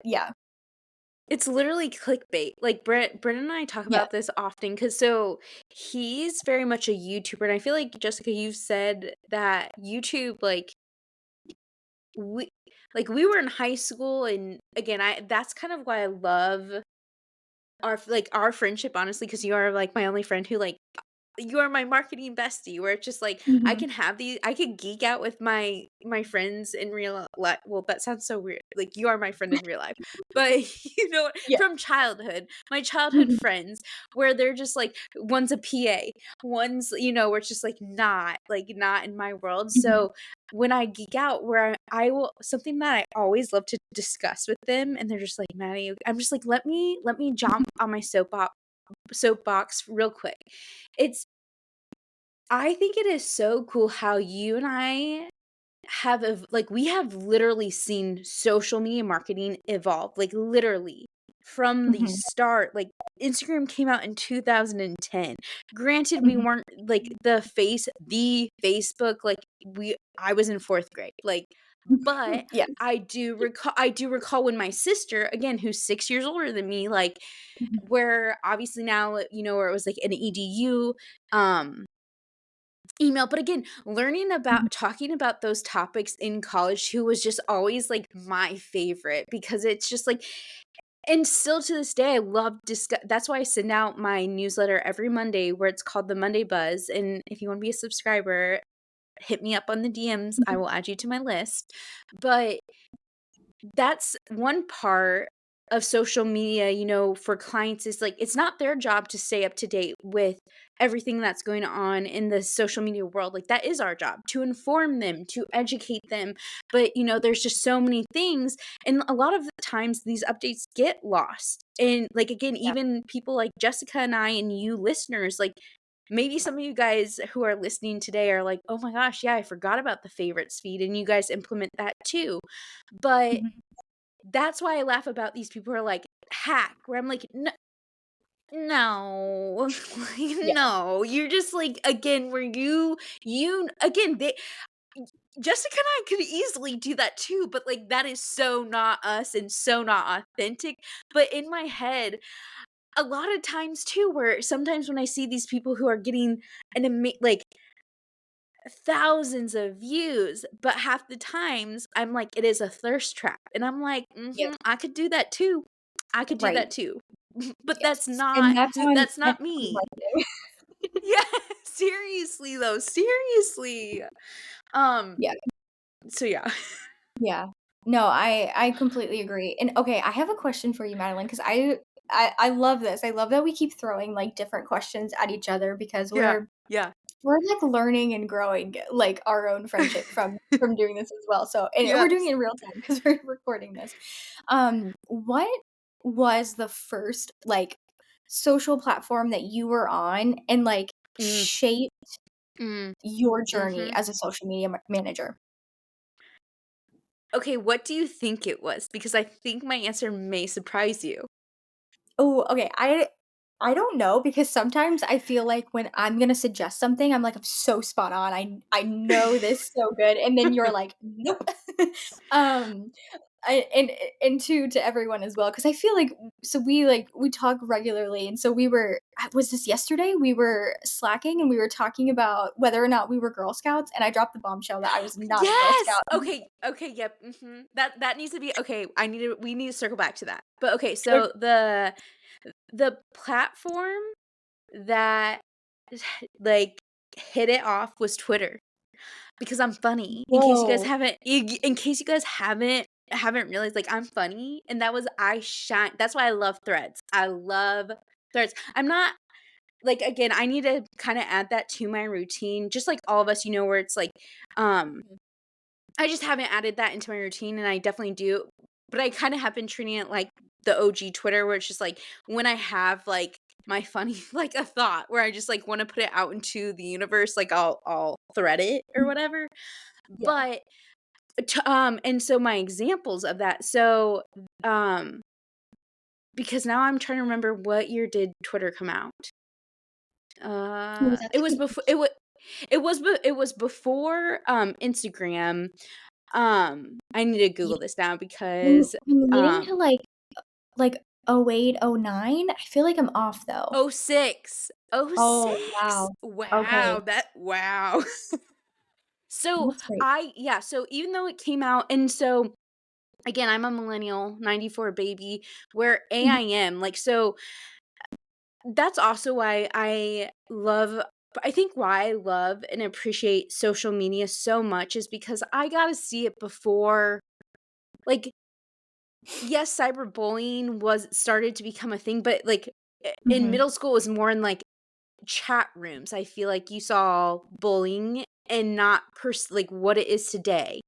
yeah. It's literally clickbait. Like Brent and I talk Yeah. about this often because he's very much a YouTuber, and I feel like Jessica, you've said that YouTube, we we were in high school, and again, I that's kind of why I love our friendship, honestly, because you are like my only friend who you are my marketing bestie, where it's just like Mhm. I could geek out with my friends in real life. Well, that sounds so weird. Like you are my friend in real life. But Yeah. from childhood, my childhood Mhm. friends where they're just like one's a PA, one's, where it's just not in my world. Mhm. So when I geek out, where I will something that I always love to discuss with them, and they're just like, Maddie, I'm just like, let me jump on my soapbox real quick. It's I think it is so cool how you and I we have literally seen social media marketing evolve, like literally from the Mhm. start. Like Instagram came out in 2010. Granted, we Mhm. weren't like the Facebook, I was in 4th grade. But Yeah. I do recall when my sister, again, who's 6 years older than me, Mhm. where obviously now, where it was like an EDU um email, but again, learning Mhm. about talking about those topics in college too was just always like my favorite, because it's just like, and still to this day I love discuss. That's why I send out my newsletter every Monday, where it's called the Monday Buzz, and if you want to be a subscriber, hit me up on the DMs, I Mhm. will add you to my list. But that's one part of social media, for clients, is like it's not their job to stay up to date with everything that's going on in the social media world. Like that is our job, to inform them, to educate them. But there's just so many things, and a lot of the times these updates get lost. And like again, Yeah. even people like Jessica and I and you listeners, like maybe some of you guys who are listening today are like, "Oh my gosh, yeah, I forgot about the favorites feed," and you guys implement that too. But Mhm. that's why I laugh about these people who are like, hack, where I'm like, no, like, Yeah. no, you're just like, again, where again, Jessica and I could easily do that too, but like, that is so not us and so not authentic. But in my head, a lot of times too, where sometimes when I see these people who are getting thousands of views, but half the times I'm like, it is a thirst trap. And I'm like, Yes. I could do that too. I could do Right. that too. But that's Yes. And not that's who on that's not me. LinkedIn. Yeah, seriously though, seriously. Um, Yeah. so yeah. Yeah. No, I completely agree. And okay, I have a question for you, Madeline, because I love this. I love that we keep throwing like different questions at each other because Yeah, we're yeah. we're like learning and growing like our own friendship from doing this as well. So, and we're doing Yes. it in real time because we're recording this. What was the first like social platform that you were on and like Mm, shaped mm, your journey mhm. as a social media manager? Okay, what do you think it was? Because I think my answer may surprise you. Oh, okay. I don't know because sometimes I feel like when I'm gonna suggest something, I'm like, "I'm so spot on. I know this so good," and then you're like, "Nope." Um, I and to everyone as well, because I feel like so we talk regularly, and so we were was this yesterday? We were slacking, and we were talking about whether or not we were Girl Scouts, and I dropped the bombshell that I was not a Girl Yes! Scout. Okay, okay, yep, that needs to be okay, we need to circle back to that. But okay, Okay. so the platform that like hit it off was Twitter because I'm funny. Whoa. In case you guys haven't realized, like, I'm funny, and that was I shine that's why I love Threads. I love Threads. I'm not like, again, I need to kinda add that to my routine, just like all of us, where it's like, um Mhm, I just haven't added that into my routine, and I definitely do, but I kinda have been treating it like the OG Twitter, where it's just, like, when I have, like, my funny like, a thought where I just, like, wanna put it out into the universe, like, I'll thread it or mhm. whatever, Yeah. but and so my examples of that um, because now I'm trying to remember what year did Twitter come out? Was that It like was an before it was before, Instagram. I need to Yeah, Google this now I'm leaning um to, like, 08, 09? I feel like I'm off, though. oh 06. Oh Oh, 06. wow. Okay, Wow. So, that's great. so even though it came out and so, again, I'm a millennial, '94 baby, where Mhm, AIM, like, so that's also why I think why I love and appreciate social media so much is because I got to see it before, like, yes, cyberbullying was started to become a thing, but, like, in mhm, middle school, it was more in, like, chat rooms. I feel like you saw bullying and not like, what it is today.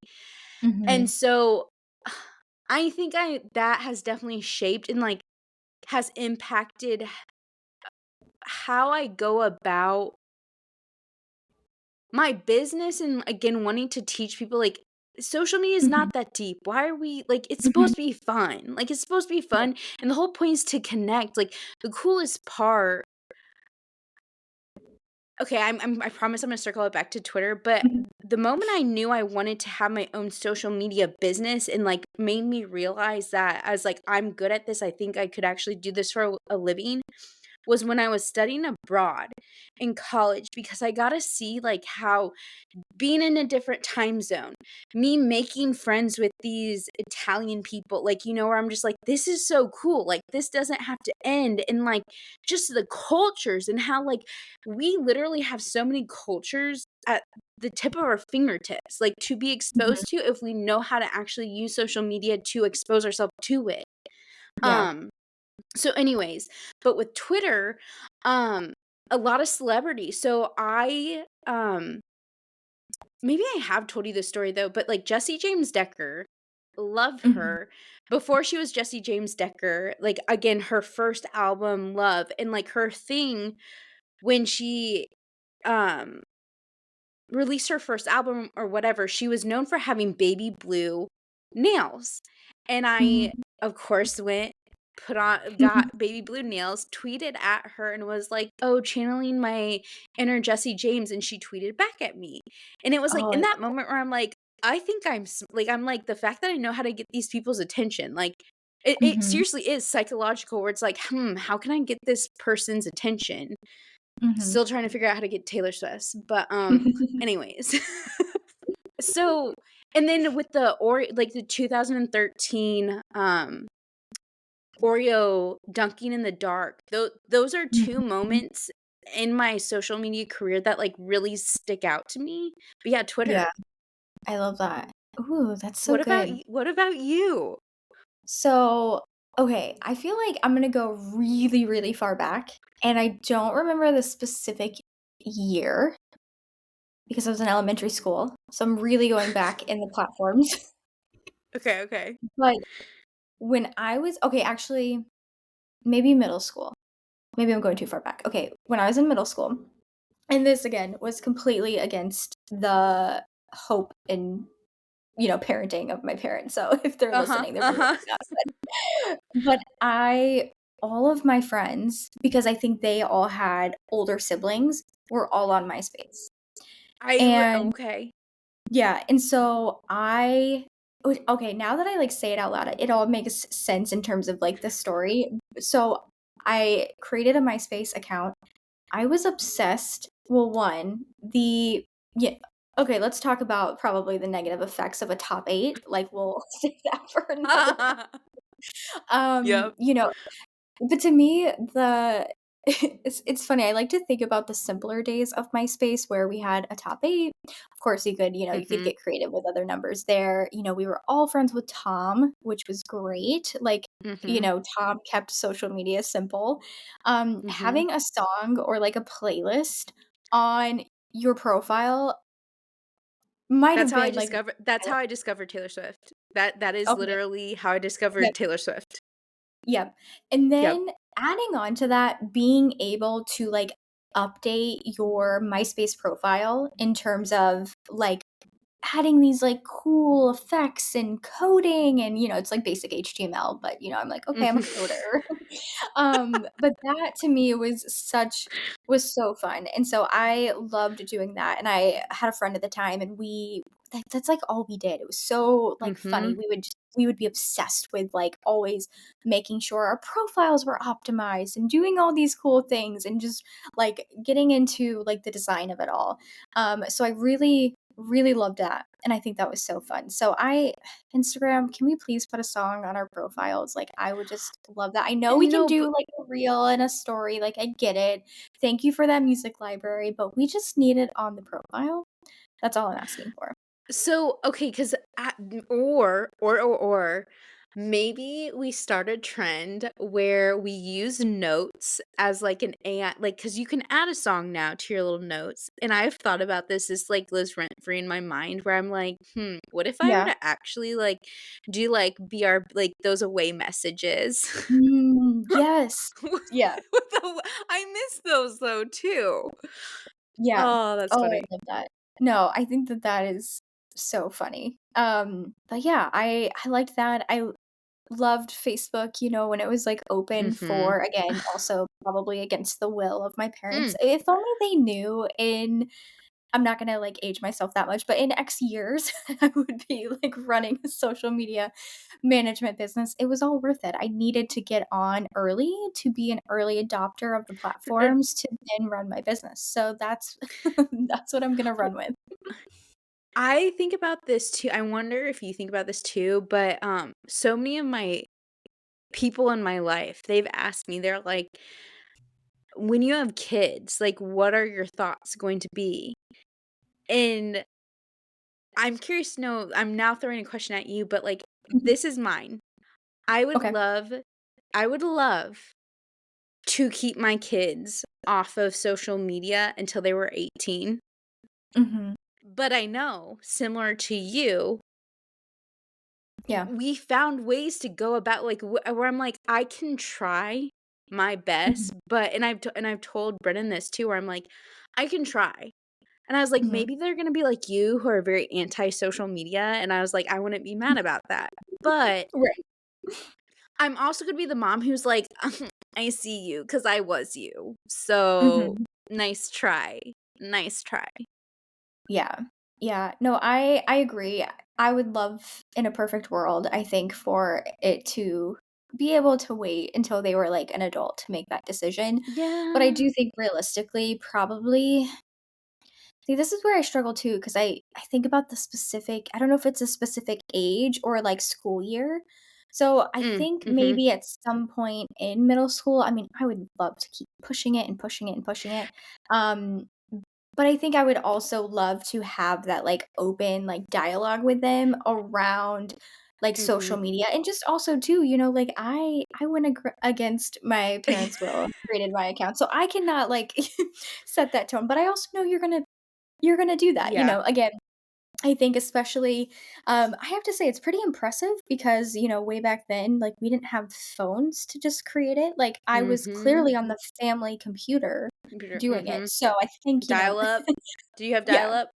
And mhm, so, I think I that has definitely shaped and, like, has impacted how I go about my business and, again, wanting to teach people, like, social media is mhm, not that deep. Why are we like, it's mhm. supposed to be fun. Like, it's supposed to be Yeah, fun, and the whole point is to connect. Like, the coolest part okay, I promise I'm gonna circle it back to Twitter, but mhm, the moment I knew I wanted to have my own social media business and, like, made me realize that I was like, "I'm good at this, I think I could actually do this for a living," was when I was studying abroad in college because I got to see, like, how being in a different time zone, me making friends with these Italian people, like, where I'm just like, this is so cool. Like, this doesn't have to end. And, like, just the cultures and how, like, we literally have so many cultures at the tip of our fingertips, like, to be mhm. exposed to if we know how to actually use social media to expose ourselves to it. Yeah. Um, so anyways, but with Twitter, um, a lot of celebrities. So maybe I have told you this story though, but, like, Jessie James Decker, love Mhm, her. Before she was Jessie James Decker, like, again, her first album, Love, and, like, her thing when she, um, released her first album or whatever, she was known for having baby blue nails, and I, mhm, of course, got mhm. baby blue nails, tweeted at her and was like, "Oh, channeling my inner Jessie James," and she tweeted back at me, and it was, like, Oh, I in that love moment where I'm like, I think I'm like, the fact that I know how to get these people's attention, like, it Mhm, seriously is psychological where it's like, "Hmm, how can I get this person's attention?" mhm. Still trying to figure out how to get Taylor Swift's, but, anyways. So and then with the 2013, Oreo dunking in the dark, those are 2 Mhm. moments in my social media career that, like, really stick out to me. But yeah, Yeah, Twitter. I love that. Ooh, that's so good. What about you? So, okay, I feel like I'm gonna go really, really far back, and I don't remember the specific year because I was in elementary school, so I'm really going back in the platforms. Okay, okay. But when I was okay, actually, maybe middle school. Maybe I'm going too far back. Okay, when I was in middle school, and this again was completely against the hope and parenting of my parents, so if they're Uh-huh, listening, they're probably uh-huh. like, but I all of my friends, because I think they all had older siblings, were all on MySpace. And Okay. yeah, and so okay, now that I, like, say it out loud, it all makes sense in terms of, like, the story. So, I created a MySpace account. I was obsessed. Well, 1, the yeah, okay, let's talk about probably the negative effects of a top 8, like, we'll save that for another Yep. you know but to me, the it's funny, I like to think about the simpler days of MySpace where we had a top 8. Of course, you could Mhm, get creative with other numbers there. We were all friends with Tom, which was great. Like, mhm, Tom kept social media simple. mhm. Having a song or, like, a playlist on your profile might have been, like, That's how I discovered Taylor Swift. That is okay, literally how I yep. discovered Taylor Swift. Yep. And Yep. then adding on to that, being able to, like, update your MySpace profile in terms of, like, adding these, like, cool effects and coding and, it's like basic HTML, but, I'm like, "Okay, I'm a Mhm. coder." But that to me was so fun, and so I loved doing that, and I had a friend at the time, and that's, like, all we did. It was so, like, funny. Mhm. We would be obsessed with, like, always making sure our profiles were optimized and doing all these cool things and just, like, getting into, like, the design of it all. So I really, really loved that, and I think that was so fun. So Instagram, can we please put a song on our profiles? Like, I would just love that. I know we can do, But like, a reel and a story, like, I get it. Thank you for that music library, but we just need it on the profile. That's all I'm asking for. so, okay, 'cause or maybe we start a trend where we use notes as, like, an AI, like, 'cause you can add a song now to your little notes, and I've thought about this like, lives rent free in my mind where I'm like, what if I were Yeah. to actually, like, do, like, BR like, those away messages? Yes. Yeah. With I miss those though too. Yeah. Oh, that's Oh, funny. I love that. No, I think that that is so funny. But yeah, I liked that. I loved Facebook, when it was, like, open Mhm. for, again, also probably against the will of my parents. Mm. If only they knew in I'm not gonna, like, age myself that much, but in X years, I would be, like, running a social media management business. It was all worth it. I needed to get on early to be an early adopter of the And platforms to then run my business. So that's that's what I'm gonna run with. I think about this too. I wonder if you think about this too, but so many of my people in my life, they've asked me, they're like, when you have kids, like what are your thoughts going to be? And I'm curious to know, I'm now throwing a question at you, but like Mhm. this is mine. I would Okay. love I would love to keep my kids off of social media until they were 18. Mhm. But I know, similar to you, Yeah. we found ways to go about, like, where I'm like, I can try my Mhm. best, but and I've told Brennan this too, where I'm like, I can try. And I was like, Mhm. maybe they're gonna be like you, who are very anti-social media, and I was like, I wouldn't be mad about that. But Right. I'm also gonna be the mom who's like, I see you, because I was you. So Mhm. nice try. Nice try. Yeah. Yeah. No, I agree. I would love in a perfect world, I think, for it to be able to wait until they were, like, an adult to make that decision. But I Yeah. do think realistically, probably see, this is where I struggle too, because I think about the specific I don't know if it's a specific age or, like, school year. So, I think Mhm. maybe at some point in middle school, I mean, I would love to keep pushing it and pushing it and pushing it. Um, but I think I would also love to have that, like, open, like, dialogue with them around, like, social Mhm. media, and just also too, like, I went against my parents' will and created my account, so I cannot, like, set that tone, but I also know you're gonna do that, Yeah. again, I think especially, I have to say it's pretty impressive because, way back then, like, we didn't have phones to just create it, like, I was Mhm. clearly on the family computer Computer, doing it, mhm. so I think, Dial up? Do you have dial yeah. up?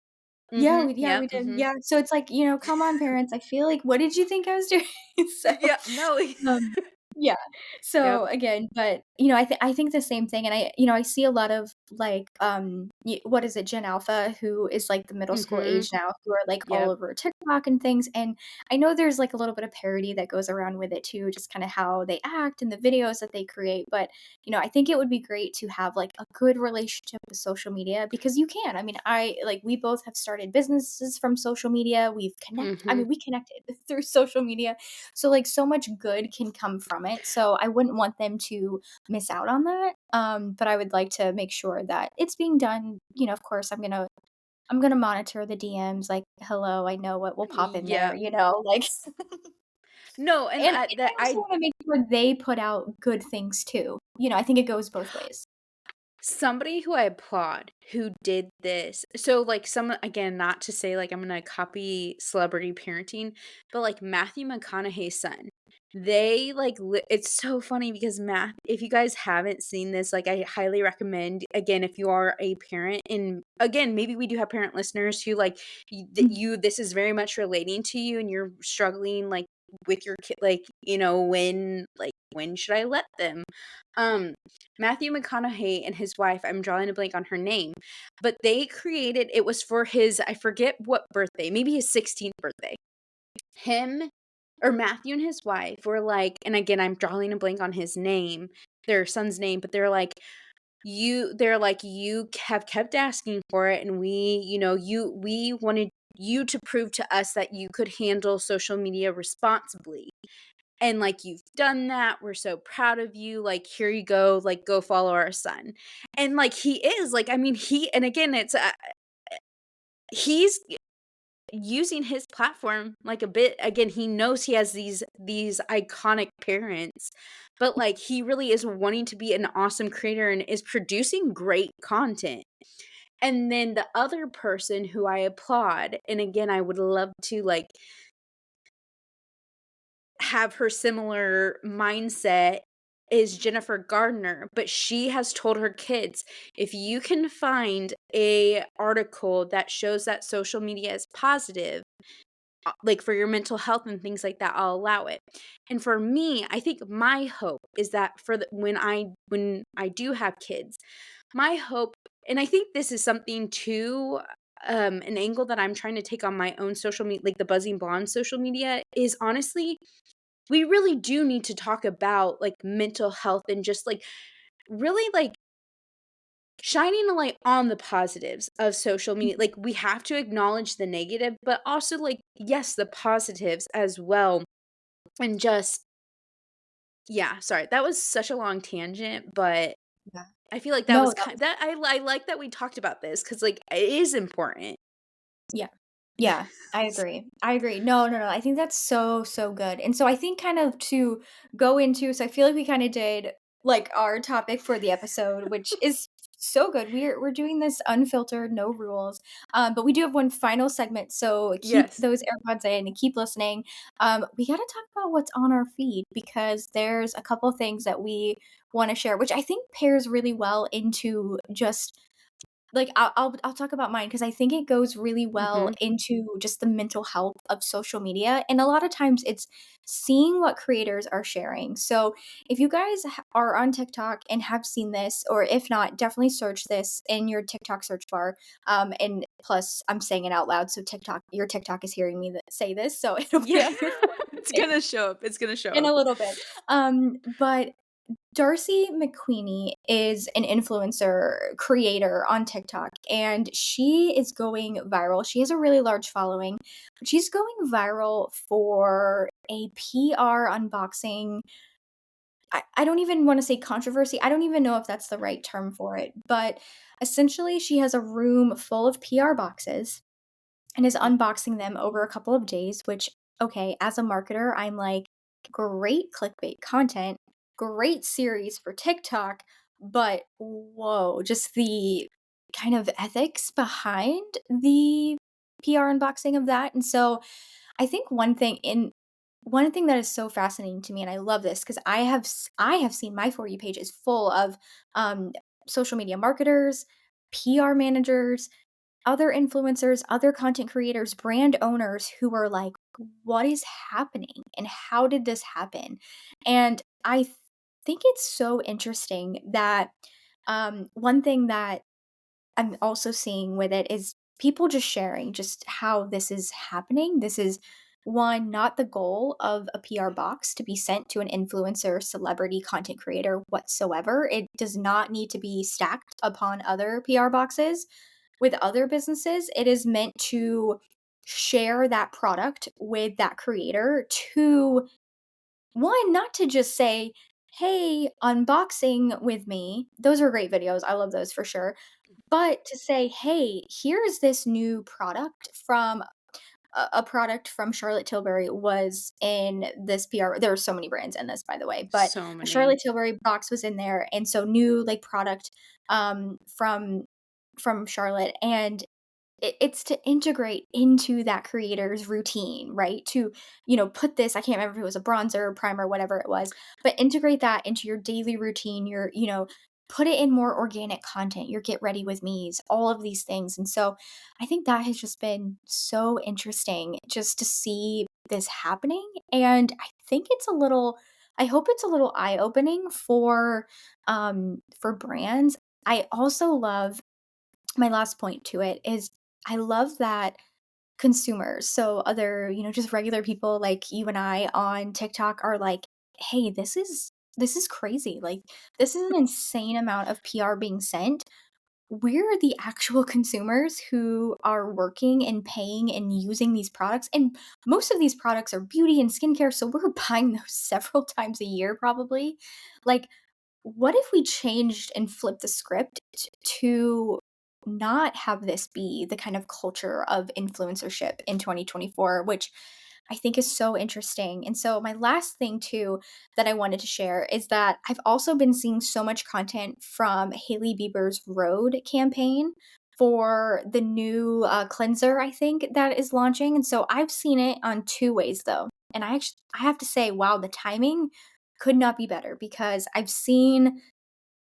Mhm. Yeah, Yeah, we did, mhm. yeah, so it's like, come on, parents, I feel like what did you think I was doing? So, Yeah, no. um, yeah, so, Yep. again, but, I think the same thing, and I see a lot of, like, what is it, Gen Alpha, who is, like, the middle school Mhm. age now, who are, like, all Yep. over TikTok and things, and I know there's, like, a little bit of parody that goes around with it too, just kinda how they act and the videos that they create, but I think it would be great to have like a good relationship with social media because you can. I mean, we both have started businesses from social media. Mhm. We connected through social media. So like so much good can come from it. So I wouldn't want them to miss out on that. But I would like to make sure that it's being done. Of course I'm gonna monitor the DMs like, hello, I know what will pop in there, Yep. like No, and and that I also wanna make sure they put out good things too. I think it goes both ways. somebody who I applaud who did this. So, like, some again, not to say like I'm gonna copy celebrity parenting, but like Matthew McConaughey's son. They like it's so funny because Matt, if you guys haven't seen this, like I highly recommend again if you are a parent, and again, maybe we do have parent listeners who like Mhm. you this is very much relating to you and you're struggling like with your kid, like, when should I let them? Um Matthew McConaughey and his wife, I'm drawing a blank on her name, but they created it was for his I forget what birthday, maybe his 16th birthday. Him or Matthew and his wife were like, and again, I'm drawing a blank on his name, their son's name, but they're like, "You have kept asking for it, and we wanted you to prove to us that you could handle social media responsibly. And, like, you've done that, we're so proud of you, like, here you go, like, go follow our son." And, like, he is, like, I mean, he and again, he's using his platform, like, a bit again, he knows he has these iconic parents, but, like, he really is wanting to be an awesome creator and is producing great content. And then the other person who I applaud, and again, I would love to, like, have her similar mindset is Jennifer Gardner, but she has told her kids, if you can find a article that shows that social media is positive, like for your mental health and things like that, I'll allow it. And for me, I think my hope is that when I do have kids, my hope, and I think this is something too, an angle that I'm trying to take on my own social media, like the Buzzing Blonde social media, is honestly we really do need to talk about, like, mental health and just, like, really, like, shining a light on the positives of social media. Like, we have to acknowledge the negative, but also, like, yes, the positives as well, and just yeah, sorry, that was such a long tangent, but Yeah. I feel like that No, was that kind was that I like that we talked about this because like, it is important. yeah. Yeah, I agree. I agree. No, no, no, I think that's so, so good. And so I think kind of to go into so I feel like we kinda did, like, our topic for the episode, which is so good. We're doing this unfiltered, no rules, but we do have one final segment, so keep Yes. those AirPods in and keep listening. We gotta talk about what's on our feed because there's a couple things that we wanna share, which I think pairs really well into just like, I'll talk about mine because I think it goes really well Mhm. into just the mental health of social media, and a lot of times it's seeing what creators are sharing. So, if you guys are on TikTok and have seen this, or if not, definitely search this in your TikTok search bar. And plus, I'm saying it out loud, so your TikTok is hearing me say this, so it'll be Yeah. on your For You It's page gonna show up, it's gonna show in up. a little bit. But Darcy McQueenie is an influencer creator on TikTok and she is going viral. She has a really large following, but she's going viral for a PR unboxing. I don't even want to say controversy. I don't even know if that's the right term for it, but essentially, she has a room full of PR boxes and is unboxing them over a couple of days, which, okay, as a marketer, I'm like, great clickbait content, great series for TikTok, but whoa, just the kind of ethics behind the PR unboxing of that. And so I think one thing that is so fascinating to me, and I love this because I have seen my For You page is full of um, social media marketers, PR managers, other influencers, other content creators, brand owners who are like, what is happening and how did this happen? And think it's so interesting that one thing that I'm also seeing with it is people just sharing just how this is happening. This is one, not the goal of a PR box to be sent to an influencer, celebrity, content creator whatsoever. It does not need to be stacked upon other PR boxes with other businesses. It is meant to share that product with that creator to one, not to just say, hey, unboxing with me. Those are great videos. I love those for sure, but to say, "Hey, here's this new product from a product from Charlotte Tilbury was in this PR." There are so many brands in this, by the way, but So a many. Charlotte Tilbury box was in there, and so new, like, product, from Charlotte, and it's to integrate into that creator's routine, right? To, put this, I can't remember if it was a bronzer, primer, whatever it was, but integrate that into your daily routine, put it in more organic content, your get ready with me's, all of these things. And so I think that has just been so interesting just to see this happening. And I hope it's a little eye opening for brands. I also love my last point to it is I love that consumers, so other, just regular people like you and I on TikTok are like, "Hey, this is crazy. Like this is an insane amount of PR being sent. We're the actual consumers who are working and paying and using these products. And most of these products are beauty and skincare, so we're buying those several times a year probably. Like what if we changed and flipped the script to not have this be the kind of culture of influencership in 2024, which I think is so interesting. And so, my last thing, too, that I wanted to share is that I've also been seeing so much content from Hailey Bieber's Road campaign for the new cleanser, I think, that is launching. And so, I've seen it on two ways, though. And I have to say, wow, the timing could not be better because I've seen,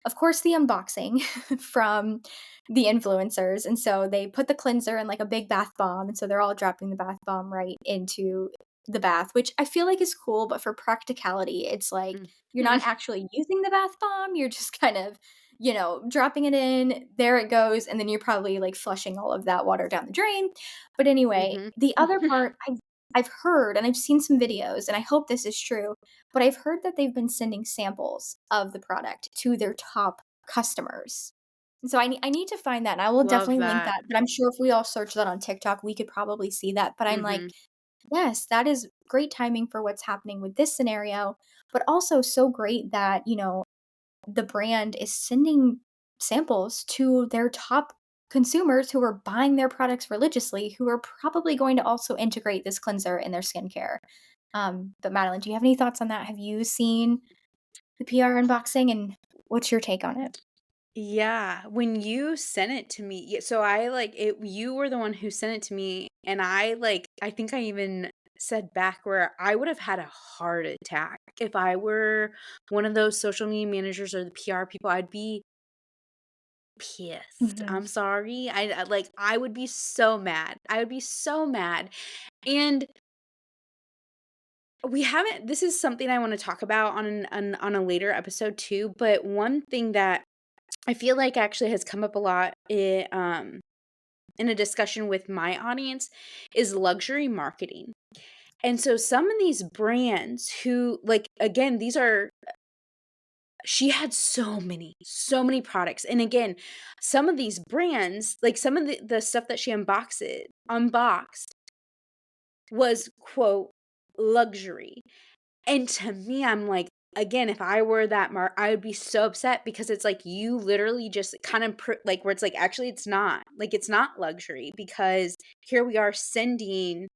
of course, the unboxing from the influencers, and so they put the cleanser in, like, a big bath bomb, and so they're all dropping the bath bomb right into the bath, which I feel like is cool, but for practicality, it's like Mm. you're not actually using the bath bomb, you're just kind of, dropping it in, there it goes, and then you're probably, like, flushing all of that water down the drain. But anyway, Mhm. the other part I've heard, and I've seen some videos, and I hope this is true, but I've heard that they've been sending samples of the product to their top customers. And so I need to find that, and I will Love definitely link that. that, but I'm sure if we all search that on TikTok, we could probably see that, but I'm like, Mhm. "Yes, that is great timing for what's happening with this scenario," but also so great that, the brand is sending samples to their top consumers who are buying their products religiously, who are probably going to also integrate this cleanser in their skincare. But Madeline, do you have any thoughts on that? Have you seen the PR unboxing, and what's your take on it? Yeah, when you sent it to me, so I like it. You were the one who sent it to me, and I think I even said back where I would have had a heart attack if I were one of those social media managers or the PR people. I'd be pissed. Mhm. I'm sorry. I would be so mad. I would be so mad. And we haven't this is something I wanna talk about on a later episode too, but one thing that I feel like actually has come up a lot in a discussion with my audience is luxury marketing. And so some of these brands who like, again, these are she had so many products, and again, some of these brands, like some of the stuff that she unboxed was, quote, "luxury." And to me, I'm like, again, if I were that I would be so upset because it's like you literally just kind of like where it's like actually it's not. Like it's not luxury because here we are sending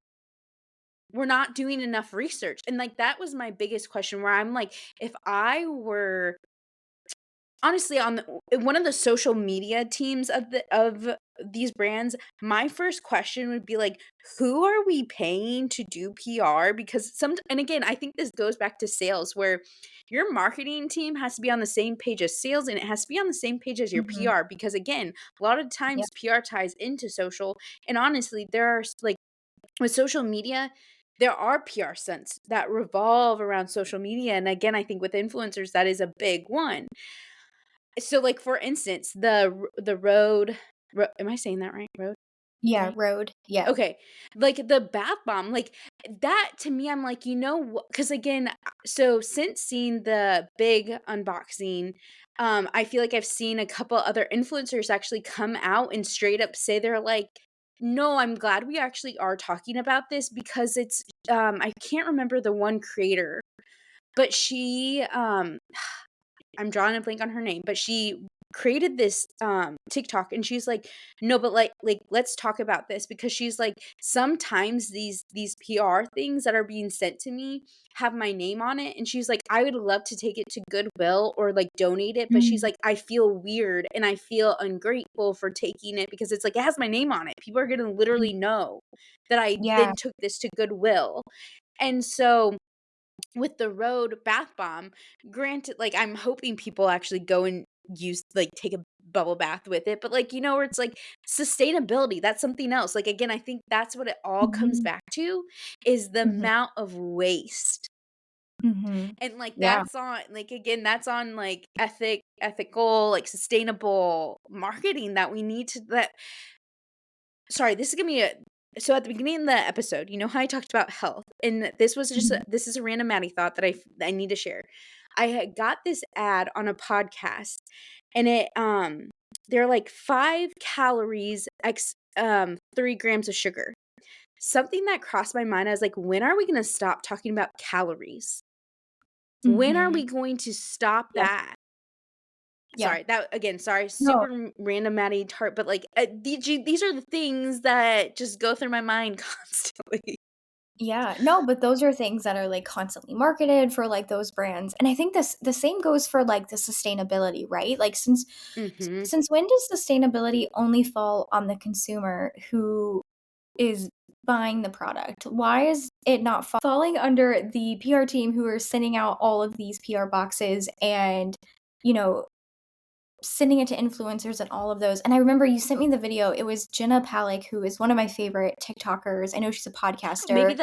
we're not doing enough research. And like that was my biggest question where I'm like if I were honestly, on one of the social media teams of these brands, my first question would be like, "Who are we paying to do PR?" Because and again, I think this goes back to sales where your marketing team has to be on the same page as sales, and it has to be on the same page as your Mhm. PR because again, a lot of Yep. times PR ties into social, and honestly, there are like with social media, there are PR stunts that revolve around social media, and again, I think with influencers, that is a big one. So, like, for instance, the am I saying that right? Road? Yeah, Right? road. Yeah. Okay. Like, the bath bomb, like, that to me, I'm like, because again, so since seeing the big unboxing, I feel like I've seen a couple other influencers actually come out and straight up say they're like, "No, I'm glad we actually are talking about this because it's" I can't remember the one creator, but I'm drawing a blank on her name, but she created this TikTok and she's like, "No, but like let's talk about this," because she's like, "Sometimes these PR things that are being sent to me have my name on it." And she's like, "I would love to take it to Goodwill or like donate it, but she's Mm. like, I feel weird and I feel ungrateful for taking it because it's like it has my name on it. People are going to Mm. literally know that I Yeah. then took this to Goodwill." And so with the Rhode bath bomb, granted, like, I'm hoping people actually go and use like, take a bubble bath with it, but, like, where it's, like, sustainability, that's something else. Like, again, I think that's what it all comes Mhm. back to, is the Mhm. amount of waste. Mhm. And, like, Yeah. again, that's on, like, ethical, like, sustainable marketing that we need to that sorry, this is gonna be a so at the beginning of the episode, you know how I talked about health, and Mhm. this is a random Maddie thought that I need to share. I had got this ad on a podcast, and they're like 5 calories, 3 grams of sugar. Something that crossed my mind, I was like, when are we gonna stop talking about calories? When are Mhm. we going to stop Yeah. that? Yeah. Sorry, that again, sorry, No. super random Maddie tart, but like these are the things that just go through my mind constantly. Yeah. No, but those are things that are, like, constantly marketed for, like, those brands, and I think the same goes for, like, the sustainability, right? Like, Mhm. since when does sustainability only fall on the consumer who is buying the product? Why is it not falling under the PR team who are sending out all of these PR boxes and, you know, sending it to influencers and all of those? And I remember you sent me the video. It was Jenna Palik, who is one of my favorite TikTokers. I know she's a podcaster.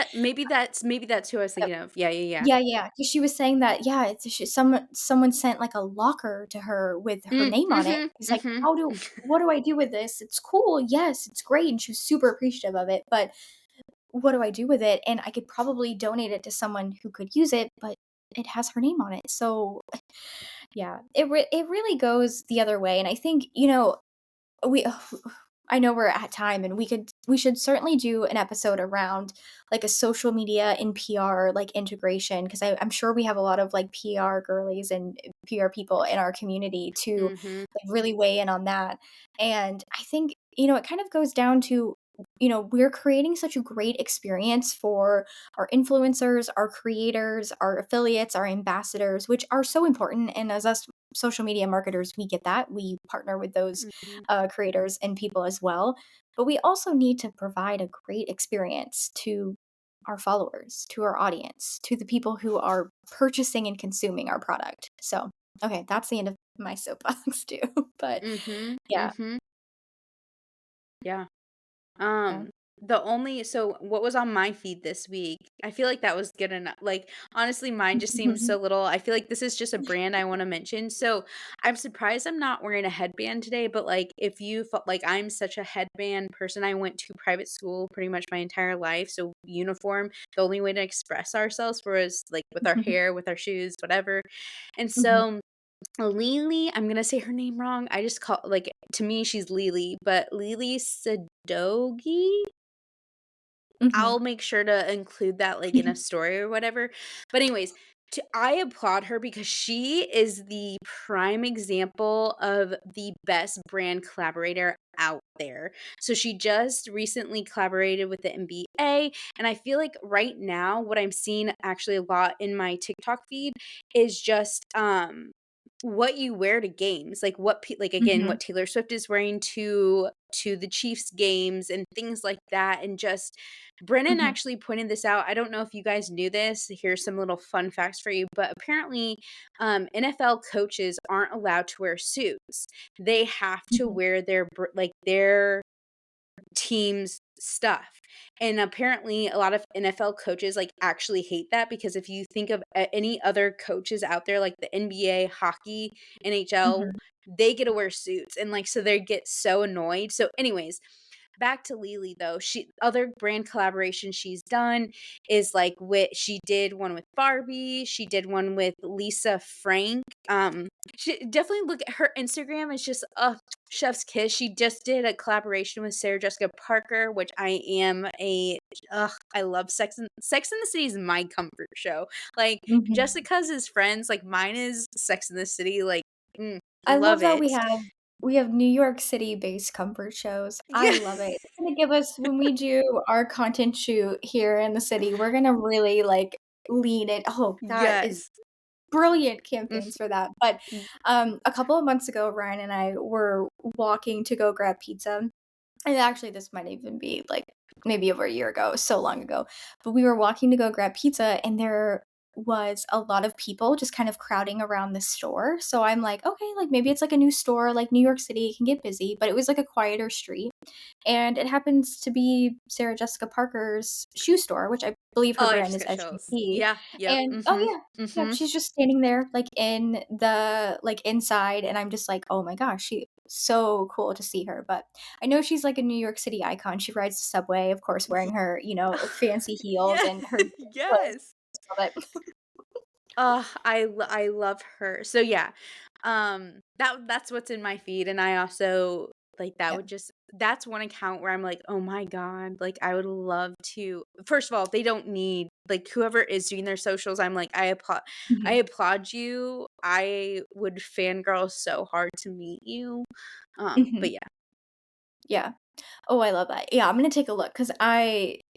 Maybe that's who I was thinking of. Yeah, yeah, yeah. Yeah, yeah, 'cause she was saying that, yeah, it's someone sent, like, a locker to her with her name on it. Mhm, He's like, mhm. "How do what do I do with this? It's cool, yes, it's great," and she was super appreciative of it, but what do I do with it? And I could probably donate it to someone who could use it, but it has her name on it, so, yeah, it really goes the other way, and I think, we I know we're at time and we should certainly do an episode around like a social media and PR like integration because I'm sure we have a lot of like PR girlies and PR people in our community to Mhm, like really weigh in on that. And I think, it kind of goes down to, we're creating such a great experience for our influencers, our creators, our affiliates, our ambassadors, which are so important. And as us social media marketers, we get that. We partner with those mhm, creators and people as well. But we also need to provide a great experience to our followers, to our audience, to the people who are purchasing and consuming our product. So, okay, that's the end of my soapbox too. But mhm, yeah, mhm. Yeah. yeah. So what was on my feed this week? I feel like that was good enough. Like, honestly, mine just seems so little. I feel like this is just a brand I want to mention. So I'm surprised I'm not wearing a headband today, but like if you felt like I'm such a headband person, I went to private school pretty much my entire life. So uniform, the only way to express ourselves was like with our hair, with our shoes, whatever. And Mhm, so Lily, I'm gonna say her name wrong. I just call like to me she's Lily, but Lily Sadogi. mhm. I'll make sure to include that like in a story or whatever. But anyways, I applaud her because she is the prime example of the best brand collaborator out there. So she just recently collaborated with the NBA, and I feel like right now what I'm seeing actually a lot in my TikTok feed is just what you wear to games, like like again, Mhm, what Taylor Swift is wearing to the Chiefs games and things like that. And just Brennan mhm, actually pointed this out. I don't know if you guys knew this. Here's some little fun facts for you, but apparently, NFL coaches aren't allowed to wear suits. They have to mhm, wear their team's stuff. And apparently a lot of NFL coaches like actually hate that, because if you think of any other coaches out there like the NBA, hockey, NHL, mhm, they get to wear suits, and like so they get so annoyed. So anyways, back to Lily though. She other brand collaboration she's done is like with she did one with Barbie, she did one with Lisa Frank. She definitely look at her Instagram, it's just chef's kiss. She just did a collaboration with Sarah Jessica Parker, which I am a I love Sex and the City is my comfort show. Like mhm. Jessica's is Friends, like mine is Sex and the City, like I love love that it. we have New York City-based comfort shows. I Yeah. love it. It's gonna give us when we do our content shoot here in the city, we're gonna really, like, lean it. Oh, that is Yes. brilliant Mhm. campaigns for that. But, a couple of months ago, Ryan and I were walking to go grab pizza, and actually, this might even be, like, maybe over a year ago, it was so long ago, but we were walking to go grab pizza, and there was a lot of people just kind of crowding around the store, so I'm like, "Okay, like, maybe it's, like, a new store, like, New York City, it can get busy," but it was, like, a quieter street, and it happens to be Sarah Jessica Parker's shoe store, which I believe her Oh, I brand just is got chills. SGP, Yeah, yep, and oh, mhm, yeah. Yep, mhm. she's just standing there, like, in the like, inside, and I'm just like, "Oh my gosh, she so cool to see her," but I know she's, like, a New York City icon. She rides the subway, of course, wearing Ye her, fancy heels Yeah, and her clothes, yes. but I love her. So, yeah, that's what's in my feed, and I also like, that yeah. would just that's one account where I'm like, "Oh my god," like, I would love to first of all, they don't need like, whoever is doing their socials, I'm like, I Mhm, applaud you. I would fangirl so hard to meet you. But mhm, yeah. yeah. Oh, I love that. Yeah, I'm gonna take a look because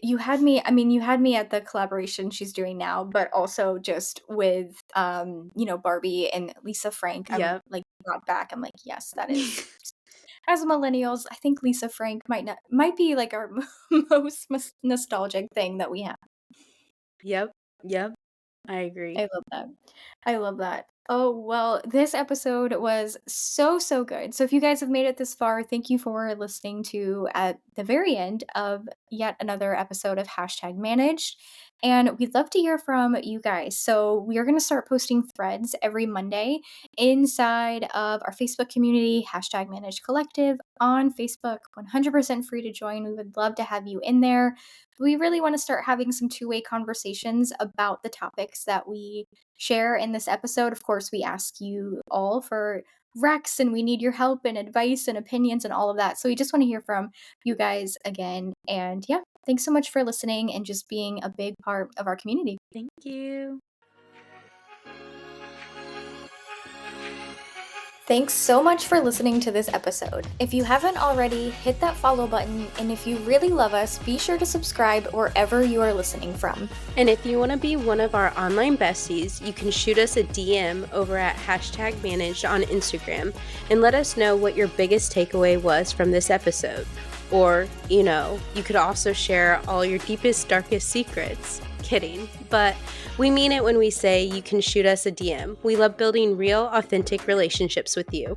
you had me at the collaboration she's doing now, but also just with, Barbie and Lisa Frank, I'm, Yep. like, brought back. I'm like, "Yes, that is." As millennials, I think Lisa Frank might be, like, our most nostalgic thing that we have. Yep, yep, I agree. I love that. I love that. Oh, well, this episode was so, so good. So if you guys have made it this far, thank you for listening to at the very end of yet another episode of Hashtag Managed. And we'd love to hear from you guys. So we are going to start posting threads every Monday inside of our Facebook community, Hashtag Managed Collective on Facebook. 100% free to join. We would love to have you in there. We really want to start having some two-way conversations about the topics that we share in this episode. Of course, we ask you all for Rex and we need your help and advice and opinions and all of that. So we just want to hear from you guys again. And yeah, thanks so much for listening and just being a big part of our community. Thank you. Thanks so much for listening to this episode. If you haven't already, hit that follow button, and if you really love us, be sure to subscribe wherever you are listening from. And if you want to be one of our online besties, you can shoot us a DM over at hashtag managed on Instagram and let us know what your biggest takeaway was from this episode. Or, you could also share all your deepest, darkest secrets. Kidding. But we mean it when we say you can shoot us a DM. We love building real, authentic relationships with you.